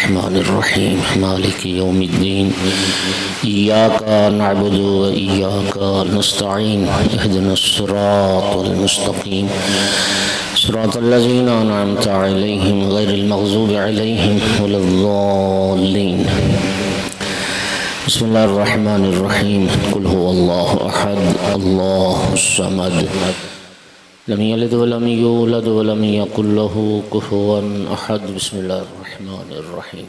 الرحمن الرحيم مالك يوم الدين إياك نعبد وإياك نستعين اهدنا الصراط المستقيم صراط الذين أنعمت عليهم غير المغضوب عليهم ولا الضالين. بسم الله الرحمن الرحيم قل هو الله أحد الله الصمد لم يلد ولم يولد ولم يكن له كفوا أحد. بسم الله الرحمن الرحيم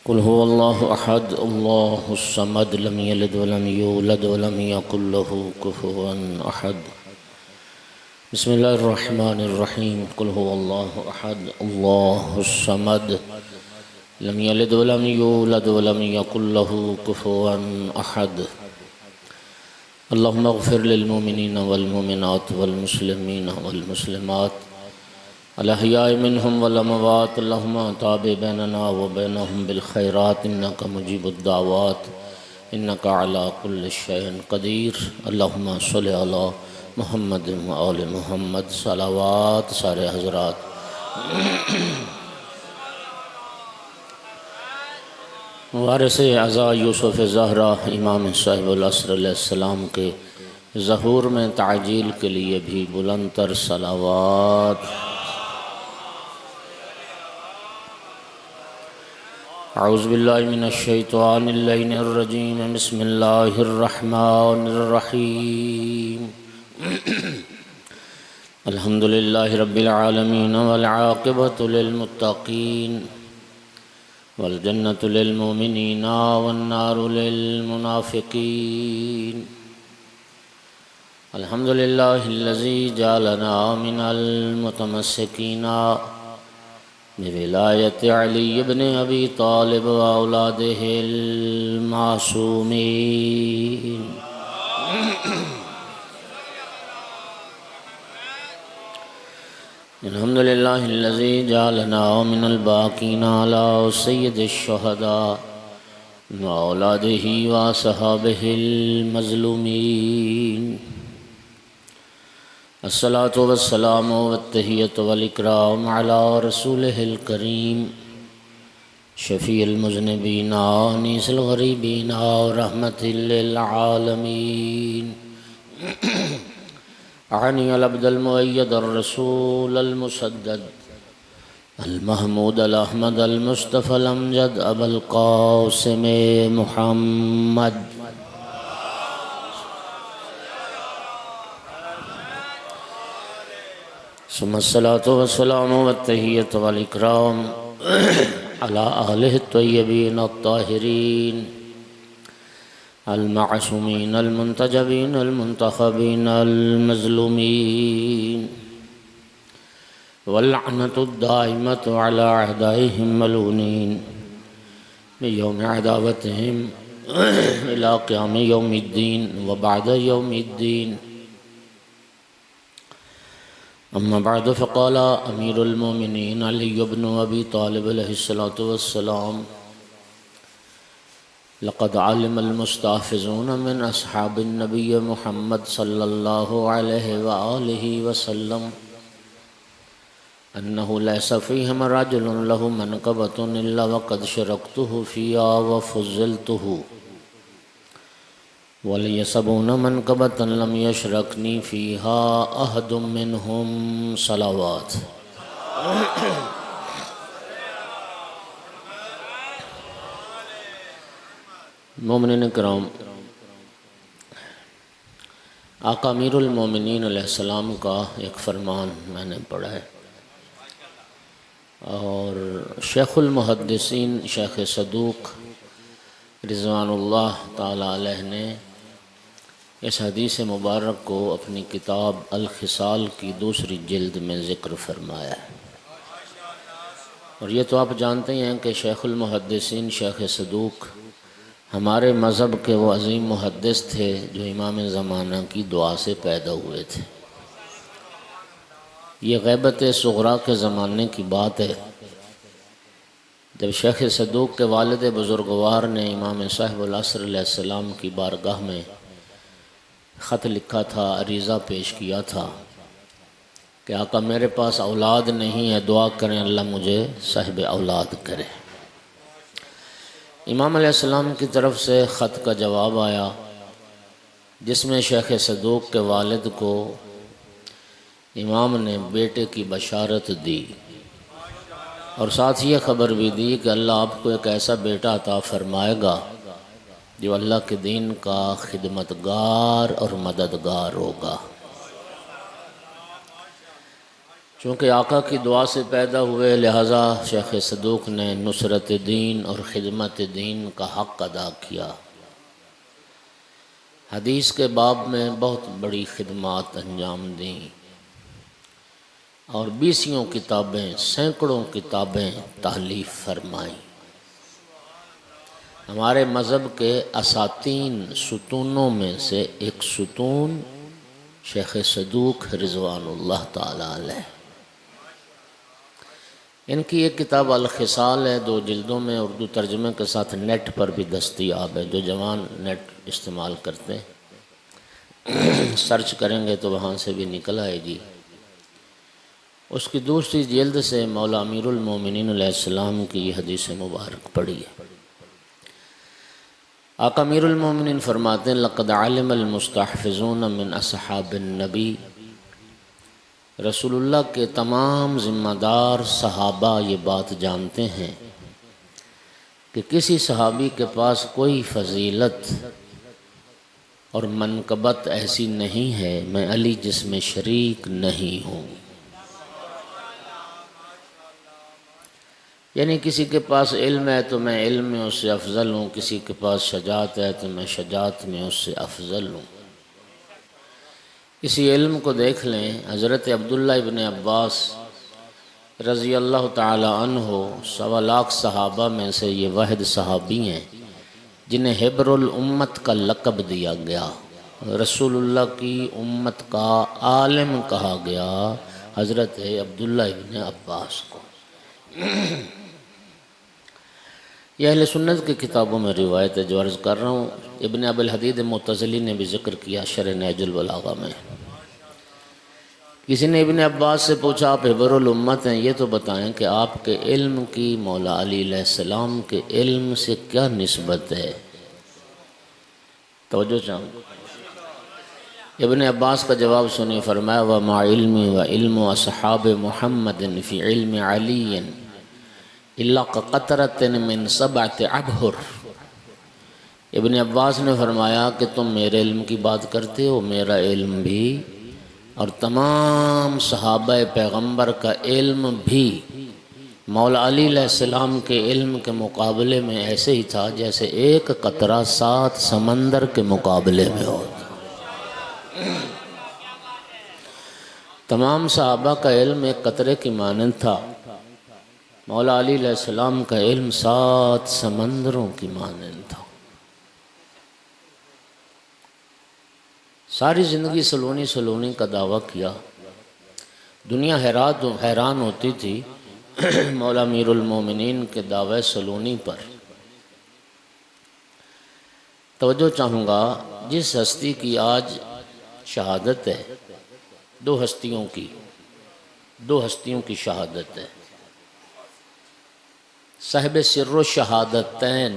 قل هو الله أحد الله الصمد لم يلد ولم يولد ولم يكن له كفوا أحد. بسم الله الرحمن الرحيم قل هو الله أحد الله الصمد لم يلد ولم يولد ولم يكن له كفوا أحد. اللهم اغفر للمؤمنين والمؤمنات والمسلمين والمسلمات الأحياء منهم والأموات. اللهم تابع بيننا وبينهم بالخيرات إنك مجيب الدعوات إنك على كل شيء قدير. اللهم صل على محمد وآل محمد. صلوات سارے حضرات. وارث عزا یوسف زہرا امام صاحب العصر علیہ السلام کے ظہور میں تعجیل کے لیے بھی بلند تر صلوات. اعوذ باللہ من الشیطان اللعین الرجیم. بسم اللہ الرحمن الرحیم. الحمدللہ رب العالمین والعاقبۃ للمتقین والجنة للمؤمنين والنار للمنافقين. الحمد لله الذي جعلنا من المتمسكين بولاية علي بن أبي طالب وأولاده المعصومين. الحمد لله الذي جعلنا من الباقين على سيد الشهداء وأولاده وصحابه المظلومين. الصلاة والسلام والتحية والإكرام على رسوله الكريم شفيع المذنبين أنيس الغريبين ورحمة للعالمين. أعني العبد المؤيد الرسول المسدد المحمود الأحمد المصطفى الأمجد أبا القاسم محمد ثم الصلاة والسلام والتحية والإكرام على آله الطيبين الطاهرين المعصومين المنتجبين المنتخبين المظلومين. واللعنة الدائمة على أعدائهم ملعونين بيوم عداوتهم إلى قيام يوم الدين وبعد يوم الدين. أما بعد فقال أمير المؤمنين علي بن أبي طالب عليه الصلاة والسلام لقد علم المستحفظون من أصحاب النبي محمد صلى الله عليه وآله وسلم أنه ليس فيهم رجل له منقبة إلا وقد شركته فيها وفضلته ولي 70 منقبة لم يشركني فيها أحد منهم. صلوات. مومنین کرام، آقا امیر المومنین علیہ السلام کا ایک فرمان میں نے پڑھا ہے، اور شیخ المحدثین شیخ صدوق رضوان اللہ تعالی علیہ نے اس حدیث مبارک کو اپنی کتاب الخصال کی دوسری جلد میں ذکر فرمایا ہے. اور یہ تو آپ جانتے ہیں کہ شیخ المحدثین شیخ صدوق ہمارے مذہب کے وہ عظیم محدث تھے جو امام زمانہ کی دعا سے پیدا ہوئے تھے. یہ غیبت صغرا کے زمانے کی بات ہے جب شیخ صدوق کے والد بزرگوار نے امام صاحب العصر علیہ السلام کی بارگاہ میں خط لکھا تھا، عریضہ پیش کیا تھا کہ کہ آقا میرے پاس اولاد نہیں ہے، دعا کریں اللہ مجھے صاحب اولاد کرے۔ امام علیہ السلام کی طرف سے خط کا جواب آیا جس میں شیخ صدوق کے والد کو امام نے بیٹے کی بشارت دی اور ساتھ یہ خبر بھی دی کہ اللہ آپ کو ایک ایسا بیٹا عطا فرمائے گا جو اللہ کے دین کا خدمتگار اور مددگار ہوگا۔ چونکہ آقا کی دعا سے پیدا ہوئے لہٰذا شیخ صدوق نے نصرت دین اور خدمت دین کا حق ادا کیا۔ حدیث کے باب میں بہت بڑی خدمات انجام دیں اور 20 کتابیں، سینکڑوں کتابیں تالیف فرمائیں۔ ہمارے مذہب کے اساتین ستونوں میں سے ایک ستون شیخ صدوق رضوان اللہ تعالی علیہ۔ ان کی ایک کتاب الخصال ہے، 2 جلدوں میں، اردو ترجمے کے ساتھ نیٹ پر بھی دستیاب ہے، جو جوان نیٹ استعمال کرتے ہیں سرچ کریں گے تو وہاں سے بھی نکل آئے گی۔ اس کی دوسری جلد سے مولا امیر المومنین علیہ السلام کی یہ حدیث مبارک پڑھی ہے۔ آقا امیر المومنین فرماتے ہیں لقد علم المستحفظون من اصحاب النبی، رسول اللہ کے تمام ذمہ دار صحابہ یہ بات جانتے ہیں کہ کسی صحابی کے پاس کوئی فضیلت اور منقبت ایسی نہیں ہے میں علی جس میں شریک نہیں ہوں۔ یعنی کسی کے پاس علم ہے تو میں علم میں اس سے افضل ہوں، کسی کے پاس شجاعت ہے تو میں شجاعت میں اس سے افضل ہوں۔ اسی علم کو دیکھ لیں، حضرت عبداللہ ابن عباس رضی اللہ تعالی عنہ 1.25 لاکھ صحابہ میں سے یہ واحد صحابی ہیں جنہیں حبر الامت کا لقب دیا گیا، رسول اللہ کی امت کا عالم کہا گیا حضرت عبداللہ ابن عباس کو۔ یہ اہل سنت کی کتابوں میں روایت ہے جو عرض کر رہا ہوں۔ ابن ابی الحدید معتزلی نے بھی ذکر کیا شرح نہج البلاغہ میں۔ کسی نے ابن عباس سے پوچھا آپ حبر الامت ہیں، یہ تو بتائیں کہ آپ کے علم کی مولا علی علیہ السلام کے علم سے کیا نسبت ہے؟ توجہ چاہوں۔ ابن عباس کا جواب سنی، فرمایا وَمَا عِلْمِ وَعِلْمُ أَصْحَابِ مُحَمَّدٍ فِي عِلْمِ عَلِيٍّ إِلَّا كَقَطْرَةٍ مِّن 7 أَبْحُرٍ۔ ابن عباس نے فرمایا کہ تم میرے علم کی بات کرتے ہو، میرا علم بھی اور تمام صحابہ پیغمبر کا علم بھی مولا علی علیہ السلام کے علم کے مقابلے میں ایسے ہی تھا جیسے ایک قطرہ 7 سمندر کے مقابلے میں ہوتا۔ تمام صحابہ کا علم ایک قطرے کی مانند تھا، مولا علی علیہ السلام کا علم 7 سمندروں کی مانند تھا۔ ساری زندگی سلونی سلونی کا دعویٰ کیا، دنیا حیران ہوتی تھی مولا امیر المومنین کے دعوی سلونی پر۔ توجہ چاہوں گا، جس ہستی کی آج شہادت ہے، 2 ہستیوں کی شہادت ہے۔ صاحب سر الشہادتین،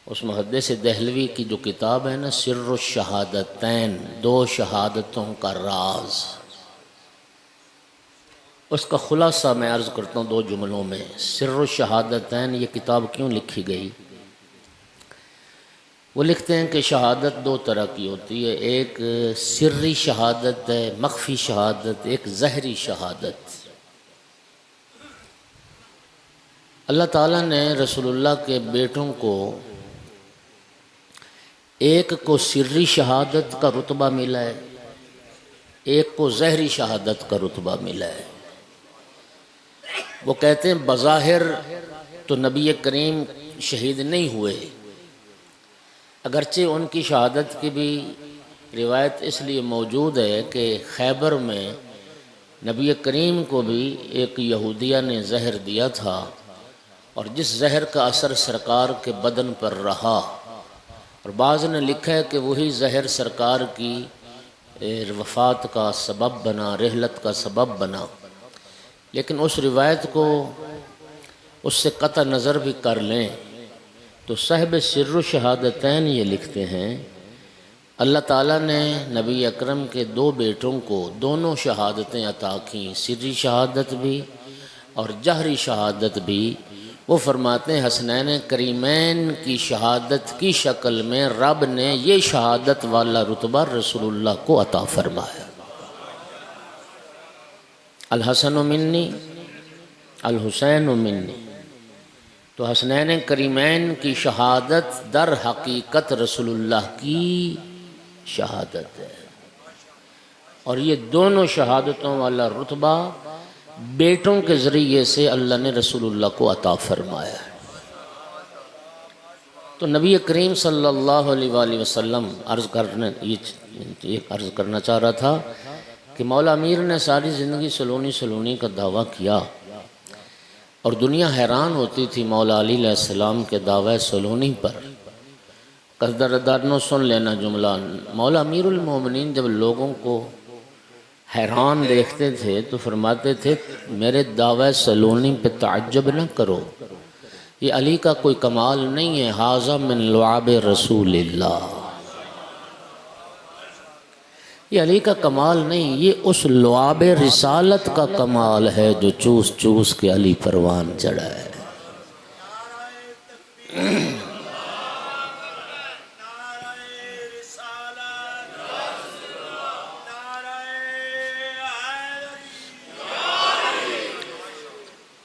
اس محدث دہلوی کی جو کتاب ہے نا سر الشہادتین، 2 شہادتوں کا راز، اس کا خلاصہ میں عرض کرتا ہوں 2 جملوں میں۔ سر الشہادتین یہ کتاب کیوں لکھی گئی؟ وہ لکھتے ہیں کہ شہادت 2 طرح کی ہوتی ہے، ایک سری شہادت ہے، مخفی شہادت، ایک ظاہری شہادت۔ اللہ تعالیٰ نے رسول اللہ کے بیٹوں کو ایک کو سری شہادت کا رتبہ ملا ہے، ایک کو ظاہری شہادت کا رتبہ ملا ہے۔ وہ کہتے ہیں بظاہر تو نبی کریم شہید نہیں ہوئے، اگرچہ ان کی شہادت کی بھی روایت اس لیے موجود ہے کہ خیبر میں نبی کریم کو بھی ایک یہودیہ نے زہر دیا تھا، اور جس زہر کا اثر سرکار کے بدن پر رہا، اور بعض نے لکھا ہے کہ وہی زہر سرکار کی وفات کا سبب بنا، رحلت کا سبب بنا، لیکن اس روایت کو اس سے قطع نظر بھی کر لیں تو صاحب سر و شہادتین یہ لکھتے ہیں اللہ تعالیٰ نے نبی اکرم کے 2 بیٹوں کو دونوں شہادتیں عطا کیں، سری شہادت بھی اور جہری شہادت بھی۔ وہ فرماتے ہیں حسنین کریمین کی شہادت کی شکل میں رب نے یہ شہادت والا رتبہ رسول اللہ کو عطا فرمایا، الحسن منی الحسین منی۔ تو حسنین کریمین کی شہادت در حقیقت رسول اللہ کی شہادت ہے، اور یہ دونوں شہادتوں والا رتبہ بیٹوں کے ذریعے سے اللہ نے رسول اللہ کو عطا فرمایا ہے۔ تو نبی کریم صلی اللہ علیہ وآلہ وسلم عرض کرنا چاہ رہا تھا کہ مولا امیر نے ساری زندگی سلونی کا دعویٰ کیا، اور دنیا حیران ہوتی تھی مولا علی علیہ السلام کے دعوی سلونی پر۔ قدردانوں سن لینا جملہ، مولا امیر المومنین جب لوگوں کو حیران دیکھتے تھے تو فرماتے تھے میرے دعوی سلونی پہ تعجب نہ کرو، یہ علی کا کوئی کمال نہیں ہے، ھذا من لعاب رسول اللہ، یہ علی کا کمال نہیں، یہ اس لعاب رسالت کا کمال ہے جو چوس چوس کے علی پروان چڑھا ہے۔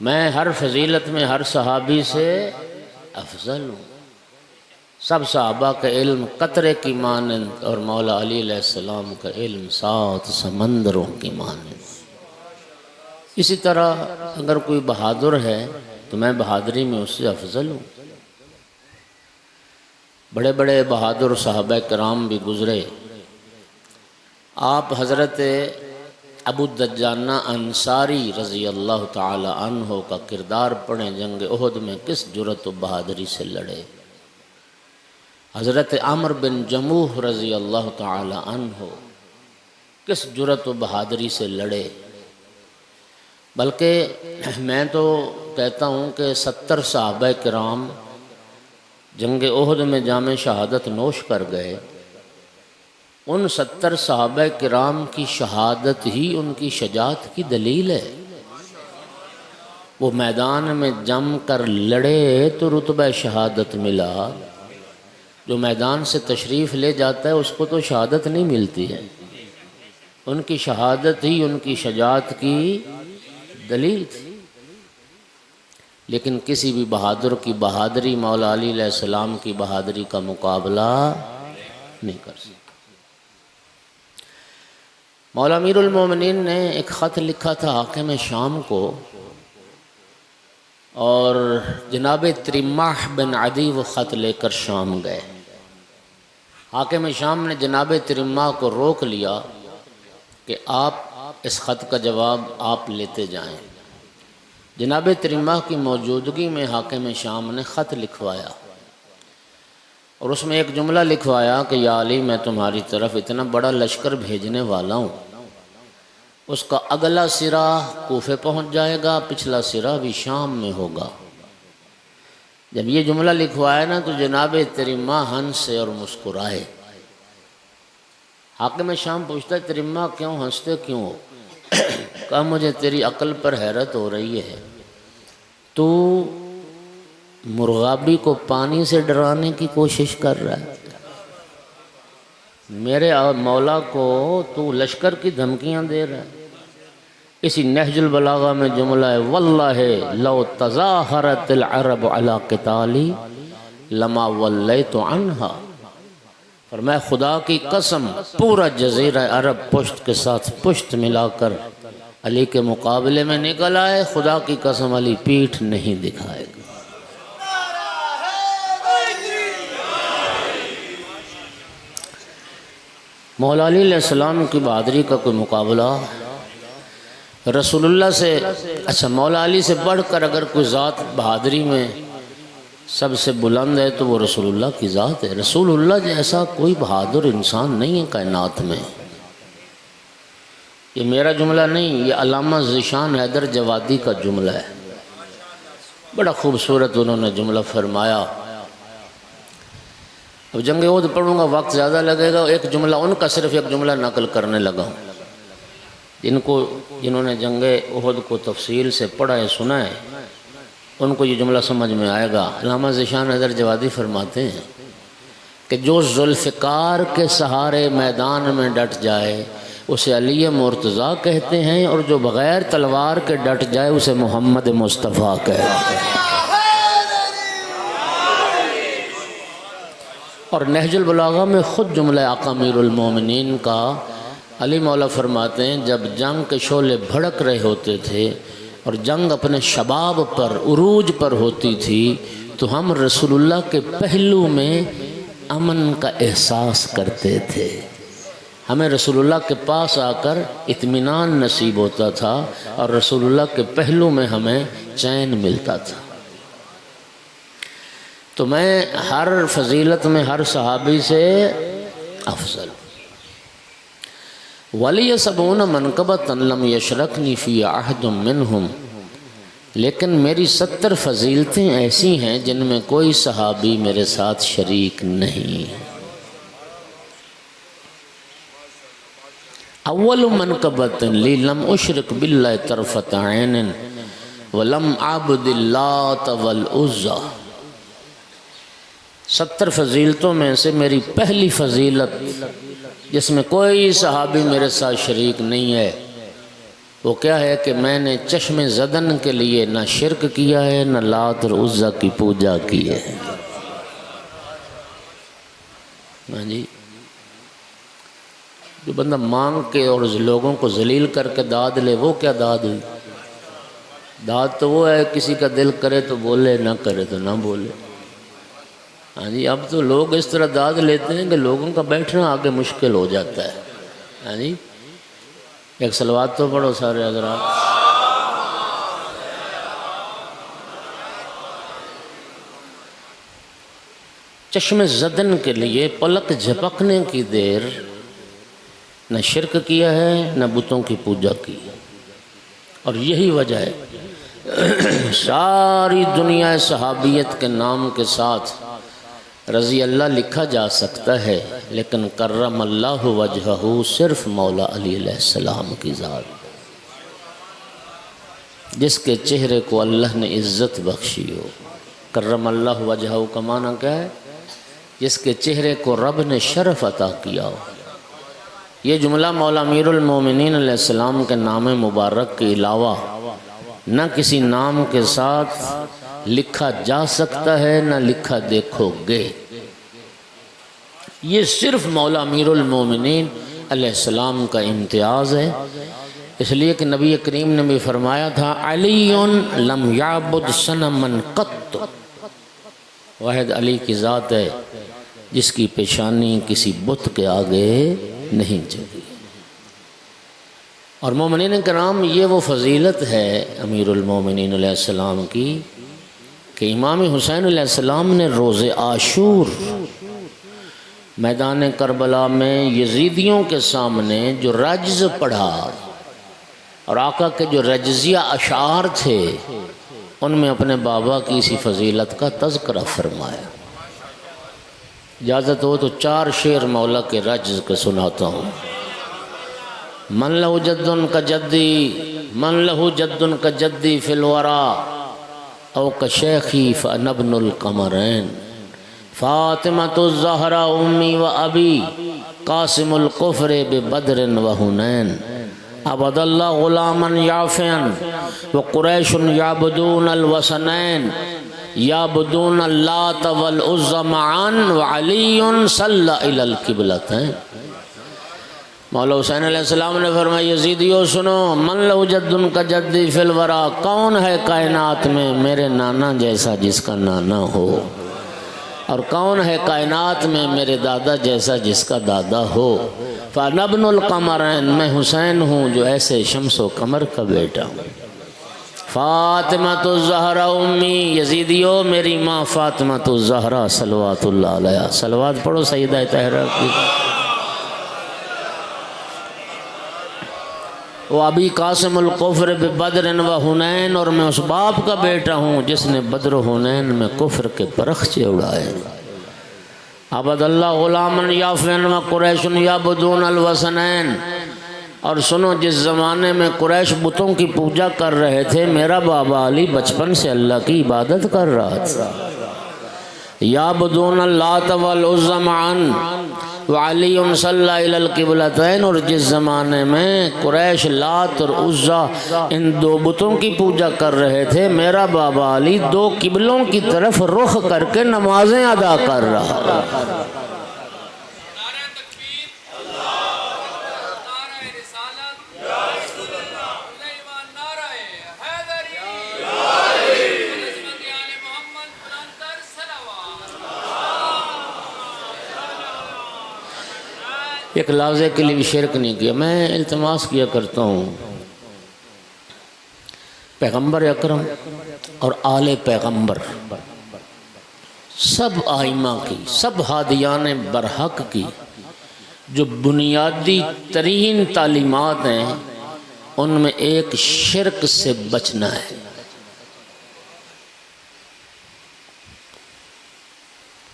میں ہر فضیلت میں ہر صحابی سے افضل ہوں، سب صحابہ کا علم قطرے کی مانند اور مولا علی علیہ السلام کا علم 7 سمندروں کی مانند۔ اسی طرح اگر کوئی بہادر ہے تو میں بہادری میں اس سے افضل ہوں۔ بڑے بڑے بہادر صحابہ کرام بھی گزرے، آپ حضرت ابو الدجانہ انصاری رضی اللہ تعالی عنہ کا کردار پڑھیں، جنگ احد میں کس جرأت و بہادری سے لڑے۔ حضرت عمرو بن جموح رضی اللہ تعالی عنہ کس جرأت و بہادری سے لڑے۔ بلکہ میں تو کہتا ہوں کہ 70 صحابہ کرام جنگ احد میں جام شہادت نوش کر گئے، ان 70 صحابہ کرام کی شہادت ہی ان کی شجاعت کی دلیل ہے۔ وہ میدان میں جم کر لڑے تو رتبہ شہادت ملا، جو میدان سے تشریف لے جاتا ہے اس کو تو شہادت نہیں ملتی ہے، ان کی شہادت ہی ان کی شجاعت کی دلیل تھی۔ لیکن کسی بھی بہادر کی بہادری مولا علی علیہ السلام کی بہادری کا مقابلہ نہیں کر سکتی۔ مولا امیر المومنین نے ایک خط لکھا تھا حاکم شام کو، اور جناب ترماح بن عدی وہ خط لے کر شام گئے۔ حاکم شام نے جناب ترماح کو روک لیا کہ آپ اس خط کا جواب آپ لیتے جائیں۔ جناب ترماح کی موجودگی میں حاکم شام نے خط لکھوایا، اور اس میں ایک جملہ لکھوایا کہ یا علی میں تمہاری طرف اتنا بڑا لشکر بھیجنے والا ہوں، اس کا اگلا سرا کوفے پہنچ جائے گا، پچھلا سرا بھی شام میں ہوگا۔ جب یہ جملہ لکھوایا نا تو جناب ترماح ہنسے اور مسکرائے۔ حاکم شام پوچھتا ہے ترماح کیوں ہنستے کیوں ہو؟ کہا مجھے تیری عقل پر حیرت ہو رہی ہے، تو مرغابی کو پانی سے ڈرانے کی کوشش کر رہا ہے، میرے مولا کو تو لشکر کی دھمکیاں دے رہا ہے۔ اسی نہج البلاغہ میں جملہ ہے واللہ لو تظاہرت العرب علی قتالی لما ولیت عنہا، فرمایا خدا کی قسم پورا جزیرہ عرب پشت کے ساتھ پشت ملا کر علی کے مقابلے میں نکل آئے، خدا کی قسم علی پیٹھ نہیں دکھائے گا۔ مولا علی علیہ السلام کی بہادری کا کوئی مقابلہ رسول اللہ سے، اچھا مولا علی سے بڑھ کر اگر کوئی ذات بہادری میں سب سے بلند ہے تو وہ رسول اللہ کی ذات ہے۔ رسول اللہ جیسا کوئی بہادر انسان نہیں ہے کائنات میں۔ یہ میرا جملہ نہیں، یہ علامہ ذیشان حیدر جوادی کا جملہ ہے، بڑا خوبصورت انہوں نے جملہ فرمایا۔ اب جنگ احد پڑھوں گا وقت زیادہ لگے گا، ایک جملہ ان کا صرف ایک جملہ نقل کرنے لگا ہوں۔ جنہوں نے جنگ احد کو تفصیل سے پڑھا ہے سنا ہے ان کو یہ جملہ سمجھ میں آئے گا۔ علامہ ذیشان حیدر جوادی فرماتے ہیں کہ جو ذوالفقار کے سہارے میدان میں ڈٹ جائے اسے علی مرتضیٰ کہتے ہیں، اور جو بغیر تلوار کے ڈٹ جائے اسے محمد مصطفیٰ کہتے ہیں۔ اور نہج البلاغہ میں خود جملہ آقا امیر المومنین کا علی مولا فرماتے ہیں، جب جنگ کے شعلے بھڑک رہے ہوتے تھے اور جنگ اپنے شباب پر عروج پر ہوتی تھی تو ہم رسول اللہ کے پہلو میں امن کا احساس کرتے تھے، ہمیں رسول اللہ کے پاس آ کر اطمینان نصیب ہوتا تھا اور رسول اللہ کے پہلو میں ہمیں چین ملتا تھا۔ تو میں ہر فضیلت میں ہر صحابی سے افضل۔ ولی سبعون منقبۃ لم یشرکنی فی عہد منہم، لیکن میری 70 فضیلتیں ایسی ہیں جن میں کوئی صحابی میرے ساتھ شریک نہیں۔ اول منقبۃ لی لم اشرک باللہ طرفۃ عین ولم اعبد اللات والعزیٰ، 70 فضیلتوں میں سے میری پہلی فضیلت جس میں کوئی صحابی میرے ساتھ شریک نہیں ہے وہ کیا ہے کہ میں نے چشم زدن کے لیے نہ شرک کیا ہے نہ لات اور عزیٰ کی پوجا کی ہے۔ ہاں جی، جو بندہ مانگ کے اور لوگوں کو ذلیل کر کے داد لے وہ کیا داد ہوئی؟ داد تو وہ ہے کسی کا دل کرے تو بولے، نہ کرے تو نہ بولے۔ ہاں جی، اب تو لوگ اس طرح داد لیتے ہیں کہ لوگوں کا بیٹھنا آگے مشکل ہو جاتا ہے۔ ہاں جی، ایک صلوات تو پڑھو سارے حضرات۔ چشم زدن کے لیے پلک جھپکنے کی دیر نہ شرک کیا ہے نہ بتوں کی پوجا کی، اور یہی وجہ ہے ساری دنیا صحابیت کے نام کے ساتھ رضی اللہ لکھا جا سکتا ہے، لیکن کرم اللہ وجہہ صرف مولا علی علیہ السلام کی ذات، جس کے چہرے کو اللہ نے عزت بخشی ہو۔ کرم اللہ وجہہ کا معنی کیا ہے؟ جس کے چہرے کو رب نے شرف عطا کیا ہو۔ یہ جملہ مولا امیر المومنین علیہ السلام کے نام مبارک کے علاوہ نہ کسی نام کے ساتھ لکھا جا سکتا ہے نہ لکھا دیکھو گے، یہ صرف مولا امیر المومنین علیہ السلام کا امتیاز ہے، اس لیے کہ نبی کریم نے بھی فرمایا تھا علی لم یعبد صنما قط، واحد علی کی ذات ہے جس کی پیشانی کسی بت کے آگے نہیں جھکی۔ اور مومنین کرام یہ وہ فضیلت ہے امیر المومنین علیہ السلام کی کہ امام حسین علیہ السلام نے روز عاشور میدان کربلا میں یزیدیوں کے سامنے جو رجز پڑھا اور آقا کے جو رجزیہ اشعار تھے ان میں اپنے بابا کی اسی فضیلت کا تذکرہ فرمایا۔ اجازت ہو تو 4 شعر مولا کے رجز کے سناتا ہوں۔ من لہو جدن کا جدی، من لہو جدن کا جدی فی الورا، او کا شیخی فنبن القمرین، فاطمۃ الزہرا امی و ابی، قاسم القفر ببدر و حنین، عبد اللہ غلاما یافعا وقریش یعبدون الوثنین، یعبدون اللات والعزى معا وعلی صلی الی القبلتین۔ مولا حسین علیہ السلام نے فرمایا یزیدیو سنو، من لہو جدن کا جدی فی الورا، کون ہے کائنات میں میرے نانا جیسا جس کا نانا ہو، اور کون ہے کائنات میں میرے دادا جیسا جس کا دادا ہو، فنبن القمرین، میں حسین ہوں جو ایسے شمس و قمر کا بیٹا ہوں، فاطمۃ الزہرا امی، یزیدیو میری ماں فاطمۃ الزہرا صلوات اللہ علیہ، صلوات پڑھو سیدہ طاہرہ کی۔ وہ ابی قاسم الکفر ببدر و حنین، اور میں اس باپ کا بیٹا ہوں جس نے بدر و حنین میں کفر کے پرخچے اڑائے۔ عبد اللہ غلامن یافین و قریش یعبدون الوثنین، اور سنو جس زمانے میں قریش بتوں کی پوجا کر رہے تھے، میرا بابا علی بچپن سے اللہ کی عبادت کر رہا تھا۔ یعبدون اللات والعزی معا وعلی صلی الی القبلتین، اور جس زمانے میں قریش لات اور عزی ان دو بتوں کی پوجا کر رہے تھے، میرا بابا علی دو قبلوں کی طرف رخ کر کے نمازیں ادا کر رہا۔ ایک لفظ کے لیے بھی شرک نہیں کیا۔ میں التماس کیا کرتا ہوں پیغمبر اکرم اور آل پیغمبر سب آئمہ کی، سب ہادیان برحق کی جو بنیادی ترین تعلیمات ہیں، ان میں ایک شرک سے بچنا ہے۔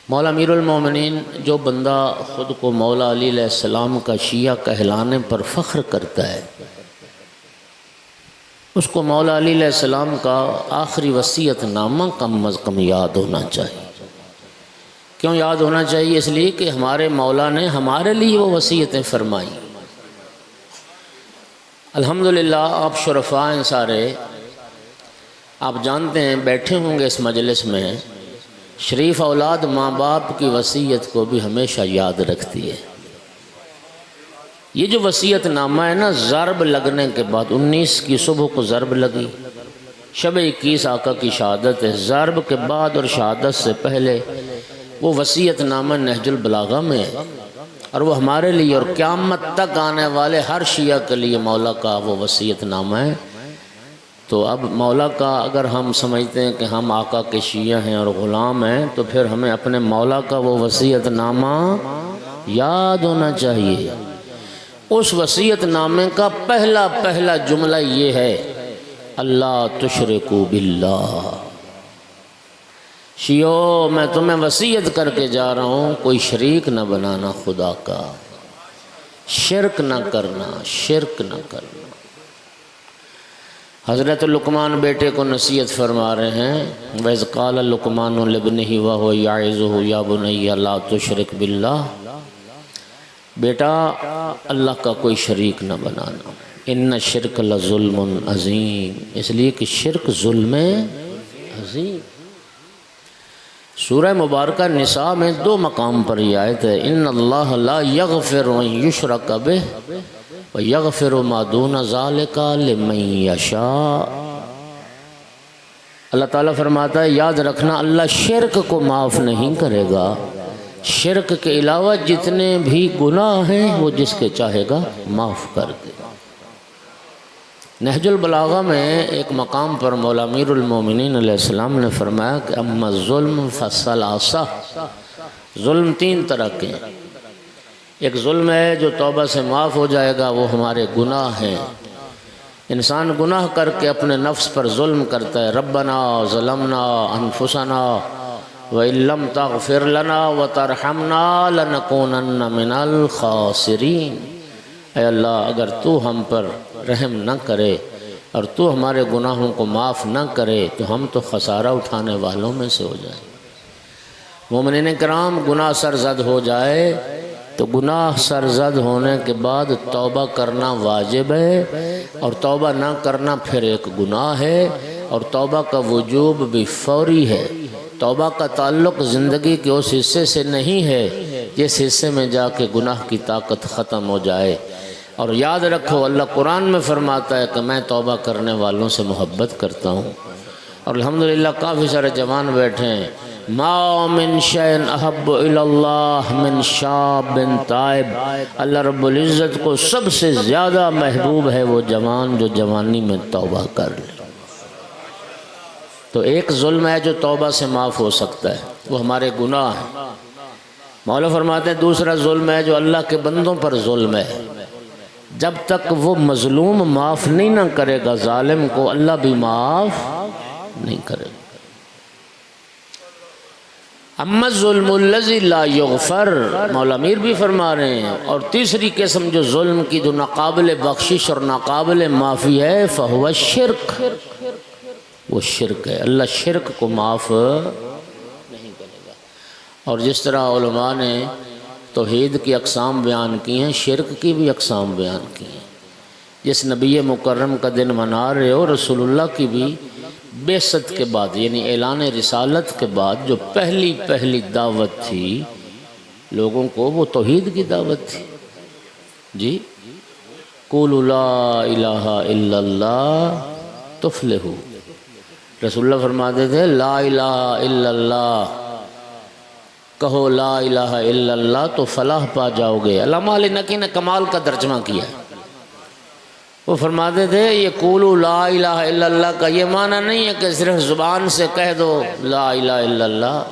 مولا امیر المومنین جو بندہ خود کو مولا علی علیہ السلام کا شیعہ کہلانے پر فخر کرتا ہے، اس کو مولا علی علیہ السلام کا آخری وصیت نامہ کم از کم یاد ہونا چاہیے۔ کیوں یاد ہونا چاہیے؟ اس لیے کہ ہمارے مولا نے ہمارے لیے وہ وصیتیں فرمائیں۔ الحمدللہ آپ شرفاء ہیں سارے، آپ جانتے ہیں بیٹھے ہوں گے اس مجلس میں، شریف اولاد ماں باپ کی وصیت کو بھی ہمیشہ یاد رکھتی ہے۔ یہ جو وصیت نامہ ہے نا، ضرب لگنے کے بعد 19 کی صبح کو ضرب لگی، شب 21 آقا کی شہادت ہے، ضرب کے بعد اور شہادت سے پہلے وہ وصیت نامہ نہج البلاغہ میں ہے، اور وہ ہمارے لیے اور قیامت تک آنے والے ہر شیعہ کے لیے مولا کا وہ وصیت نامہ ہے۔ تو اب مولا کا اگر ہم سمجھتے ہیں کہ ہم آقا کے شیعہ ہیں اور غلام ہیں، تو پھر ہمیں اپنے مولا کا وہ وصیت نامہ یاد ہونا چاہیے۔ اس وصیت نامے کا پہلا جملہ یہ ہے، اللہ تشرکو باللہ۔ شیعو میں تمہیں وصیت کر کے جا رہا ہوں، کوئی شریک نہ بنانا خدا کا، شرک نہ کرنا، شرک نہ کرنا۔ حضرت لقمان بیٹے کو نصیحت فرما رہے ہیں، وَإِذْ قَالَ لُقْمَانُ لِابْنِهِ وَهُوَ يَعِظُهُ يَا بُنَيَّ لَا تُشْرِكْ بِاللَّهِ، بیٹا اللہ کا کوئی شریک نہ بنانا، إِنَّ الشِّرْكَ لَظُلْمٌ عَظِيمٌ، اس لیے کہ شرک ظلم عظیم۔ سورہ مبارکہ نساء میں 2 مقام پر یہ آیت ہے، إِنَّ اللَّهَ لَا يَغْفِرُ أَن يُشْرَكَ بِهِ وَيَغْفِرُ مَا دُونَ ذَلِكَ لِمَن يَشَاءُ۔ اللہ تعالیٰ فرماتا ہے یاد رکھنا اللہ شرک کو معاف نہیں کرے گا، شرک کے علاوہ جتنے بھی گناہ ہیں وہ جس کے چاہے گا معاف کر دے گا۔ نہج البلاغہ میں ایک مقام پر مولا امیر المومنین علیہ السلام نے فرمایا کہ اما الظلم فثلاثہ، ظلم 3 طرح کے ہیں۔ ایک ظلم ہے جو توبہ سے معاف ہو جائے گا، وہ ہمارے گناہ ہیں۔ انسان گناہ کر کے اپنے نفس پر ظلم کرتا ہے، ربنا ظلمنا انفسنا وَإِن لَّمْ تَغْفِرْ لَنَا وَتَرْحَمْنَا لَنَكُونَنَّ مِنَ الْخَاسِرِينَ، اے اللہ اگر تو ہم پر رحم نہ کرے اور تو ہمارے گناہوں کو معاف نہ کرے تو ہم تو خسارہ اٹھانے والوں میں سے ہو جائیں۔ مومنین کرام، گناہ سرزد ہو جائے تو گناہ سرزد ہونے کے بعد توبہ کرنا واجب ہے، اور توبہ نہ کرنا پھر ایک گناہ ہے، اور توبہ کا وجوب بھی فوری ہے۔ توبہ کا تعلق زندگی کے اس حصے سے نہیں ہے جس حصے میں جا کے گناہ کی طاقت ختم ہو جائے۔ اور یاد رکھو اللہ قرآن میں فرماتا ہے کہ میں توبہ کرنے والوں سے محبت کرتا ہوں، اور الحمدللہ کافی سارے جوان بیٹھے ہیں۔ ما من شیء احب الی اللہ من شاب تائب، اللہ رب العزت کو سب سے زیادہ محبوب ہے وہ جوان جو جوانی میں توبہ کر لے۔ تو ایک ظلم ہے جو توبہ سے معاف ہو سکتا ہے، وہ ہمارے گناہ ہیں۔ مولا فرماتے ہیں دوسرا ظلم ہے جو اللہ کے بندوں پر ظلم ہے، جب تک وہ مظلوم معاف نہیں نہ کرے گا ظالم کو، اللہ بھی معاف نہیں کرے گا۔ اما الظلم الذی لا یغفر، مولا میر بھی فرما رہے ہیں، اور تیسری قسم جو ظلم کی جو ناقابل بخشش اور ناقابل معافی ہے، فہو الشرک، وہ شرک ہے، اللہ شرک کو معاف نہیں کرے گا۔ اور جس طرح علماء نے توحید کی اقسام بیان کی ہیں، شرک کی بھی اقسام بیان کی ہیں۔ جس نبی مکرم کا دن منا رہے ہو، رسول اللہ کی بھی بعثت کے بعد یعنی اعلان رسالت کے بعد جو پہلی دعوت تھی لوگوں کو، وہ توحید کی دعوت تھی۔ جی قولوا لا الہ الا اللہ تفلحوا، رسول اللہ فرماتے تھے لا الہ الا اللہ، کہو لا الہ الا اللہ تو فلاح پا جاؤ گے۔ علامہ علی نقی نے کمال کا ترجمہ کیا، وہ فرماتے تھے یہ قولوا لا الہ الا اللہ کا یہ معنی نہیں ہے کہ صرف زبان سے کہہ دو لا الہ الا اللہ۔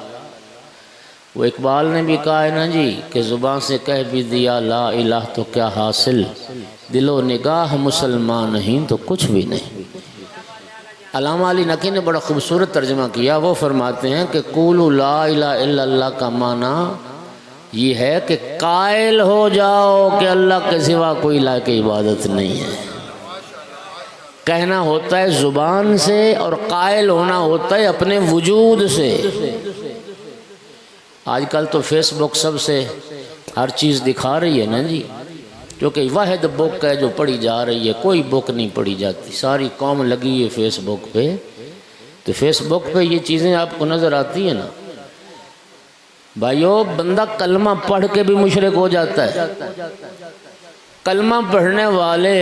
وہ اقبال نے بھی کہا ہے نا جی کہ زبان سے کہہ بھی دیا لا الہ تو کیا حاصل، دل و نگاہ مسلمان نہیں تو کچھ بھی نہیں۔ علامہ علی نقی نے بڑا خوبصورت ترجمہ کیا، وہ فرماتے ہیں کہ قولوا لا الہ الا اللہ کا معنی یہ ہے کہ قائل ہو جاؤ کہ اللہ کے سوا کوئی لائق عبادت نہیں ہے۔ کہنا ہوتا ہے زبان سے اور قائل ہونا ہوتا ہے اپنے وجود سے۔ آج کل تو فیس بک سب سے ہر چیز دکھا رہی ہے نا جی، جو کہ واحد بک ہے جو پڑھی جا رہی ہے، کوئی بک نہیں پڑھی جاتی، ساری قوم لگی ہے فیس بک پہ۔ تو فیس بک پہ یہ چیزیں آپ کو نظر آتی ہیں نا بھائیو، بندہ کلمہ پڑھ کے بھی مشرک ہو جاتا ہے۔ کلمہ پڑھنے والے